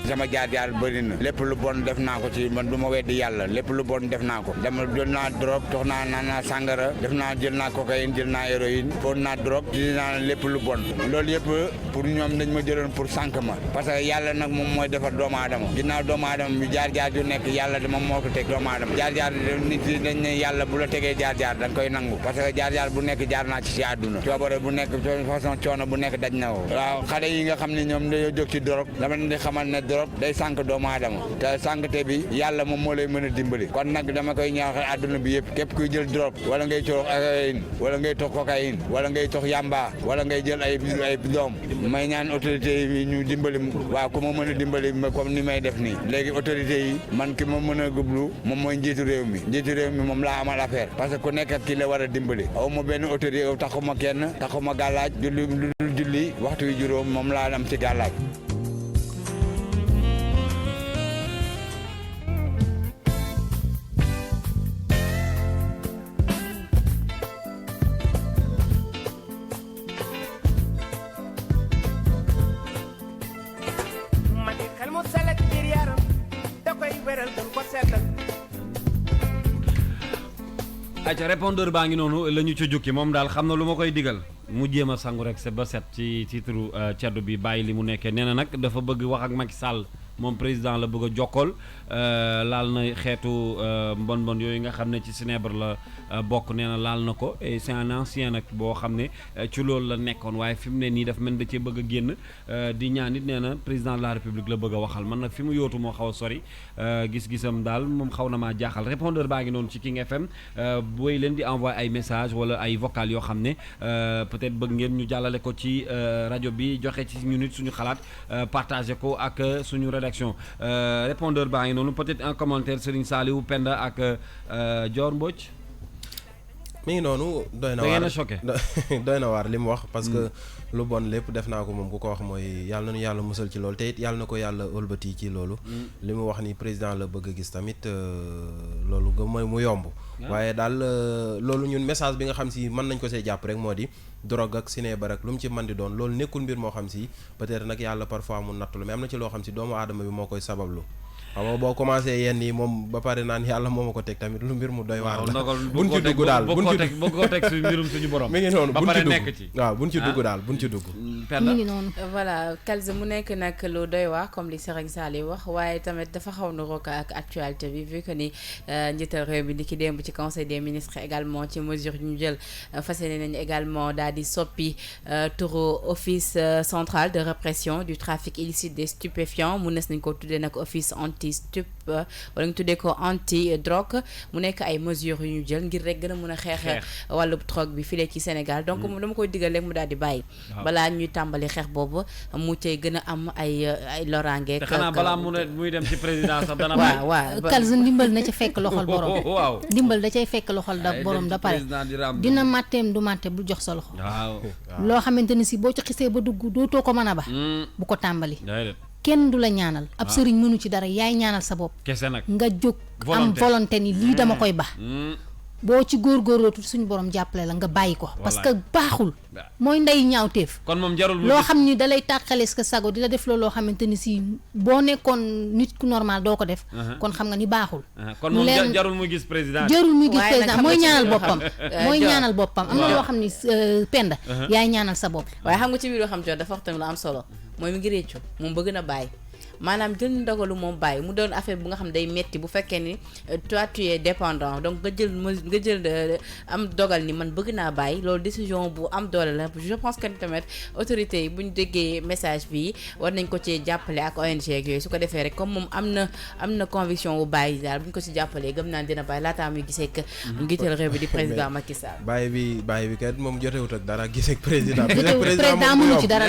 sama jaar-jaar bëri na lépp lu bon def naa ko ci man du ma weddi yàlla lépp lu bon def naa ko dama jël naa drogue tox naa naan naa sàngara def naa jël naa cocaïne jël naa héroïne foon naa drogue jël naa lépp lu bon loolu yëpp pour ñoom dañ ma jëloon pour sànq ma parce que yàlla nag moom mooy defar doomu aadama ginnaaw doomu aadama bi jaar-jaar yu nekk yàlla de moom moo ko teg doomu aadama jaar-jaar nit yi dañ ne yàlla bu la tegee jaar-jaar da nga koy nangu parce que jaar-jaar bu nekk jaar naa ci àdduna coobare bu nekk façon coono bu nekk daj na woo waaw xale yi nga xam ne ñoom dañoo jóg ci drogue dama leen di xamal ne day sànq doomu aadama te sànqte bi yàlla moom moo lay mën a dimbali kon nag dama koy ñaax àdduna bi yëpp képp kuy jël drogue wala ngay tox héroïne wala ngay tox cocaïne wala ngay tox yamba wala ngay jël ay doom may ñaan autorité yi ñu dimbali waaw ku ma mën a dimbali comme ni may def nii léegi autorité yi man ki ma mën a gublu moom mooy njiitu réew mi moom laa amal affaire parce que ku nekk ak ki la war a dimbali aw ma benn autorité taxuma kenn taxuma gàllaaj julli waxtu yu juróom moom laa am ci gàllaaj ayca répondeur baa ngi noonu la ñu ci jukki moom daal xam na lu ma koy digal mu jéem a sangu rek ba set ci titre ceddu bi bàyyi li mu nekkee nee na nag dafa bëgg wax ak Macky Sall moom président la bëgg a jokkool laal na xeetu mbon yooyu nga xam ne ci Sinébar la bokk nee na laal na ko et c'est un ancien nag boo xam ne ci loolu la nekkoon waaye fi mu ne nii daf mel da cee bëgg a génn di ñaan it nee na président de la république la bëgg a waxal man nag fi mu yootu moo xaw a sori gis-gisam daal moom xaw na maa jaaxal répondeur baa ngi noonu ci King FM booy leen di envoyer ay message wala ay vocal yoo xam ne peut-être bëgg ngeen ñu jàllale ko ci rajo bi joxe ci ñu nit suñu xalaat partager ko ak suñu rédaction répondeur baa ngi noonu peut-être un commentaire Serigne Saliou Penda ak Dior Mbodj. mi ngi noonu doy na waar doy na waar li mu wax parce que lu bon lépp def naa ko moom ku ko wax mooy yàlla na yàlla musal ci loolu te it yàlla na ko yàlla ëlbati ci loolu li mu wax ni président la bëgg a gis tamit loolu mooy mu yomb waaye daal loolu ñun message bi nga xam si mën nañ ko see jàpp rek moo di drogue ak Sinébar ak lu mu ci mën di doon loolu nekkul mbir moo xam si peut-être nag yàlla parfois mu nattulu mais am na ci loo xam si doomu aadama bi moo koy sabablu xam nga boo commencé yenn yi moom ba pare naan yàlla moo ma ko teg tamit lu mbir mu doy waar la buñ ci dugg daal buñ ko teg suñu mbirum suñu borom mi ngi noonu ba pare nekk ci waaw buñ ci dugg daal buñ ci dugg mi ngi noonu voilà Kalza mu nekk nag lu doy waar comme li Serigne Saliou wax waaye tamit dafa xaw na roka ak actualité bi vu que ni njiital réew bi di ki démb ci conseil des ministres également ci mesure ñu jël fas yéene nañu également daal di soppi turu office central de répression du trafic illicite des stupéfiants mu nes nañ ko tuddee nag office anti anti stup wala ñu tuddee ko anti drogue mu nekk ay mesures yu ñu jël ngir rek gën a mën a xeex wàllu drogue bi fii ci Sénégal donc dama koy digal rek mu daal di bàyyi balaa ñuy tàmbali xeex boobu mu cay gën a am ay loraange. te xanaa balaa muy dem ci président sax dana bàyyi. waaw Kalz ndimbal na ca fekk loxol borom. waaw ndimbal da cay fekk loxol da borom da pare dina màtteem du màtte bu jox sa loxo. waaw loo xamante ni si boo ci xisee ba dugg dootoo ko mën a ba. bu ko tàmbali. kenn du la ñaanal ab sëriñ mënu ci dara yaay ñaanal sa bopp. kese nag nga jóg am volonté ni lii dama koy ba. boo ci góorgóorlootu suñu borom jàppale la nga bàyyi ko. parce que baaxul. mooy ndey ñaawteef. kon moom jarul loo xam ni dalay tàqalees ka sago di la def loo xamante ni si boo nekkoon nit ku normal doo ko def. kon xam nga ni baaxul. kon moom jarul muy gis président. jarul muy gis président mooy ñaanal boppam. mooy ñaanal boppam am na loo xam ni penda. yaay ñaanal sa bopp. waaye xam nga ci biir yoo xam te dafa wax tamit lu am solo mooy mi ngi réccu moom bëgg na bàyyi. maanaam jël ndogalu moom bàyyi mu doon affaire bu nga xam day metti bu fekkee ni toi tu es dépendant donc nga jël am dogal ni man bëgg naa bàyyi loolu décision bu am doole la je pense que tamit autorités yi bu ñu déggee message bi war nañ ko ci jàppale ak ONG ak yooyu su ko defee rek comme moom am na conviction bu bàyyi daal bu ñu ko ci jàppalee gëm naa dina bàyyi laataa muy gisee ak njiital réew bi di président Macky Sall. bàyyi bi kat moom jotewut ak dara gisee ak président. président mënu ci dara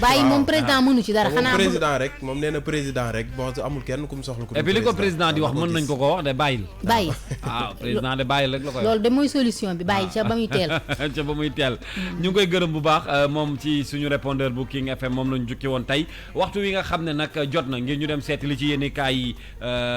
bàyyi moom président mënu ci dara. président rek moom nee na président rek bon amul kenn ku mu soxla ku. et puis li ko président di wax mën nañ ko wax de bàyyil. bàyyi waaw président de bàyyil rek la koy wax. loolu de mooy solution bi bàyyi ca ba muy teel. ca ba muy teel ñu ngi koy gërëm bu baax moom ci suñu répondeur bu King FM moom lañu jukki woon tey waxtu wi nga xam ne nag jot na ngir ñu dem seeti li ci yéeni kaay yi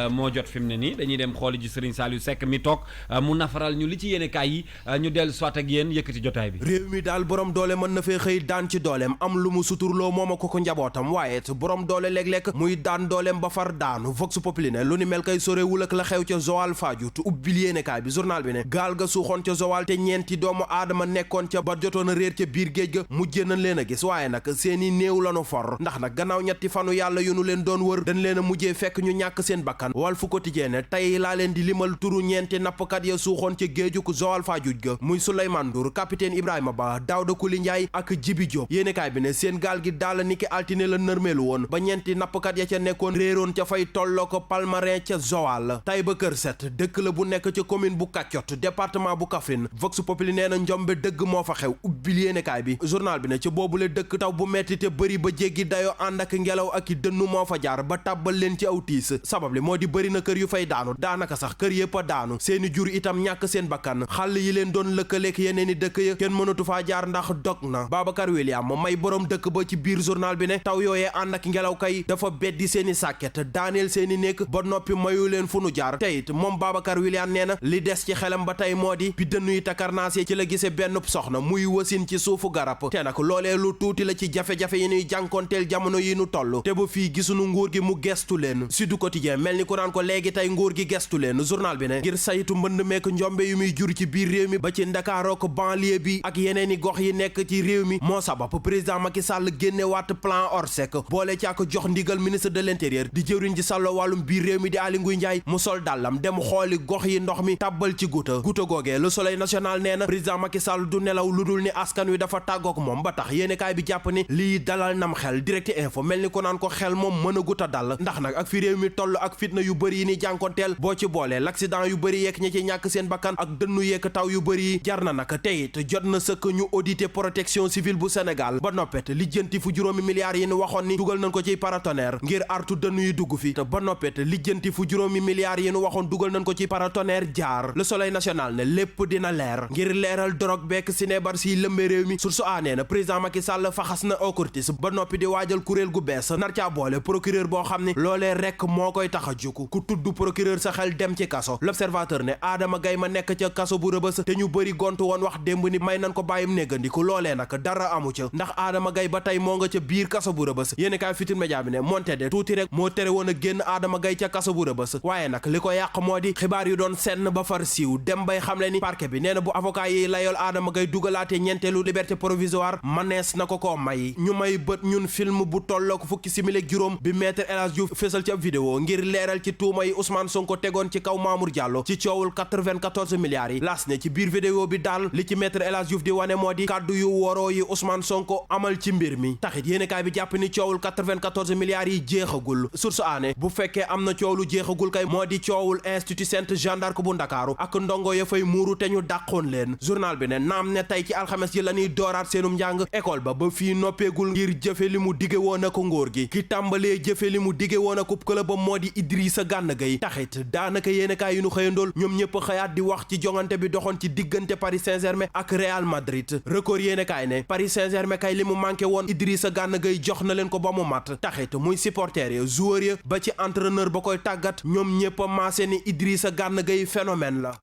moo jot fi mu ne nii dañuy dem xooli ji Serigne Saliou Seck mi toog mu nafaral ñu li ci yéeni kaay yi ñu dellu soit ak yéen yëkkati jotaay bi. réew mi daal borom doole mën na fee xëy daan ci dooleem am lu mu suturloo mooma ko njabootam waaye borom doole léeg-léeg muy daan dooleem ba far daanu Vox Populi ne lu ni mel kay sorewul ak la xew ca Joal Fadiouth ubbil yéenekaay bi journal bi ne gaal ga suuxoon ca Joal te ñeenti doomu aadama nekkoon ca ba jotoon a réer ca biir géej ga mujjee nañ leen a gis waaye nag seeni néew lanu for ndax nag gannaaw ñetti fanu yàlla yu nu leen doon wër dañ leen a mujjee fekk ñu ñàkk seen bakkan Walf Quotidien ne tey laa leen di limal turu ñeenti nappkat ya suuxoon ca géejug Joal Fadiouth ga muy Souleymane Ndour capitaine Ibrahima Ba Daouda Kuli Ndiaye ak Djibi Diop yéenekaay bi ne seen gaal gi daala niki altine la nërmeelu woon ba ñeenti nappkat ya ca nekkoon réeroon ca fay tolloo ko Palmarin ca Joal Taïba Kër Set dëkk la bu nekk ca commune bu Kacotte département bu Kaffrine Vox Populi nee na njombe dëgg moo fa xew ubbil yéenekaay bi journal bi ne ca boobule dëkk taw bu metti te bëri ba jéggi dayoo ànd ak ngelaw ak i dënnu moo fa jaar ba tàbbal leen ci aw tiis sabab li moo di bëri na kër yu fay daanu daanaka sax kër yëpp a daanu seeni jur itam ñàkk seen bakkan xàll yi leen doon lëkkaleek yeneen i dëkk ya kenn mënatu faa jaar ndax dog na Babacar William may borom dëkk ba ci biir journal bi ne taw yooyee ànd ak ngelaw kay dafa beddi seeni sàkket daaneel seeni néeg ba noppi mayu leen fu nu jaar teyit moom Babacar William nee na li des ci xelam ba tey moo di bi dënnu yi takarnaase ci la gise benn soxna muy wasin ci suufu garab te nag loolee lu tuuti la ci jafe-jafe yi ñuy jànkoonteel jamono yi nu toll te ba fii gisunu nguur gi mu gestu leen Sud Quotidien mel ni ku naan ko léegi tey nguur gi gestu leen journal bi ne ngir saytu mbënd meek njombe yu muy jur ci biir réew mi ba ci Ndakaaroo ko banlieue bi ak yeneen i gox yi nekk ci réew mi moo sabab président Macky Sall génne waat plan Orsec boole ci ak jox ndigal ministre de l'intérieur di jëwriñ ji sàlloo wàllum biir réew mi di Aly Ngouille Ndiaye mu sol dàllam dem xooli gox yi ndox mi tàbbal ci guta googee Le Soleil national nee na président Macky Sall du nelaw lu dul ni askan wi dafa tàggook moom ba tax yéenekaay bi jàpp ni lii dalal nam xel Direct Info mel ni ko naan ko xel moom mën a guta dal ndax nag ak fi réew mi toll ak fitna yu bëri yi ni jànkonteel boo ci boolee l'accident yu bëri yeeg ñi ci ñàkk seen bakkan ak dënnu yeeg taw yu bëri yi jar na nag teyit jot na sëkk ñu auditer protection civile bu Sénégal ba noppet lijjanti fu juróomi milliards yi ni waxoon ni dugal nañ ko ci paratonnerre ngir artu dënnu yi dugg fi te ba noppet lijjanti fu juróomi milliards yi nu waxoon dugal nañ ko ci paratonnerre jaar Le Soleil national ne lépp dina leer ngir leeral drogue bekk sinébar si lëmbe réew mi Source A nee na président Macky Sall faxas na OCRTIS ba noppi di waajal kuréel gu bees nar caa boole procureur boo xam ne loolee rekk moo koy tax a jóg ku tudd procureur sa xel dem ci kaso L'Observateur ne Adama Gaye ma nekk ca kaso bu Rëbës te ñu bëri gontu woon wax démb ni may nañ ko bàyyim néggandiku loolee nag dara amu ca ndax Adama Gaye ba tey moo nga ca biir kaso bu Rëbës yéeni kaay Futurs Médias bi ne monte de tuuti rek moo tere woon a génn Adama Gaye ca kaso bu Rëbës waaye nag li ko yàq moo di xibaar yu doon senn ba far siiw dem bay xamle ni parquet bi nee na bu avocat yi layool Adama Gaye dugalaatee ñeenteelu liberté provisoire manees na ko may ñu may bët ñun film bu tollook fukki simili ak juróom bi maître El Hadji Diouf fésal ci ab vidéo ngir leeral ci tuuma yi Ousmane Sonko tegoon ci kaw Mamour Diallo ci coowul 94 milliards yi laas ne ci biir vidéo bi daal li ci maître El Hadji Diouf di wane moo di kàddu yu woroo yi Ousmane Sonko amal ci mbir mi taxit yéenekaay bi jàpp ni coowul 94 milliards yi jeexagul source aané bu fekkee am na coow lu jeexagul kay moo di coowul institut Sainte Jeanne d'Arc bu Ndakaaru ak ndongo ya fay muuru te ñu dàqoon leen journal bi ne naam ne tey ci alxames yi la ñuy dooraat seenum njàng école ba fii noppeegul ngir jëfe li mu dige woon ak ngóor gi ki tàmbalee jëfe li mu dige woon ak club ba moo di Idrissa Gana Gueye taxit daanaka yéenekaay yu ñu xëyandool ñoom ñëpp xëyaat di wax ci jongante bi doxoon ci diggante Paris Saint-Germain ak Real Madrid record yéenekaay ne Paris Saint-Germain kay li mu manqué woon Idrissa Gana Gueye jox na leen ko ba mu mat taxit muy supporter ya joueur ya ba ci entraîneur ba koy tàggat ñoom ñëpp maase ni Idrissa Gana Gueye phénomène la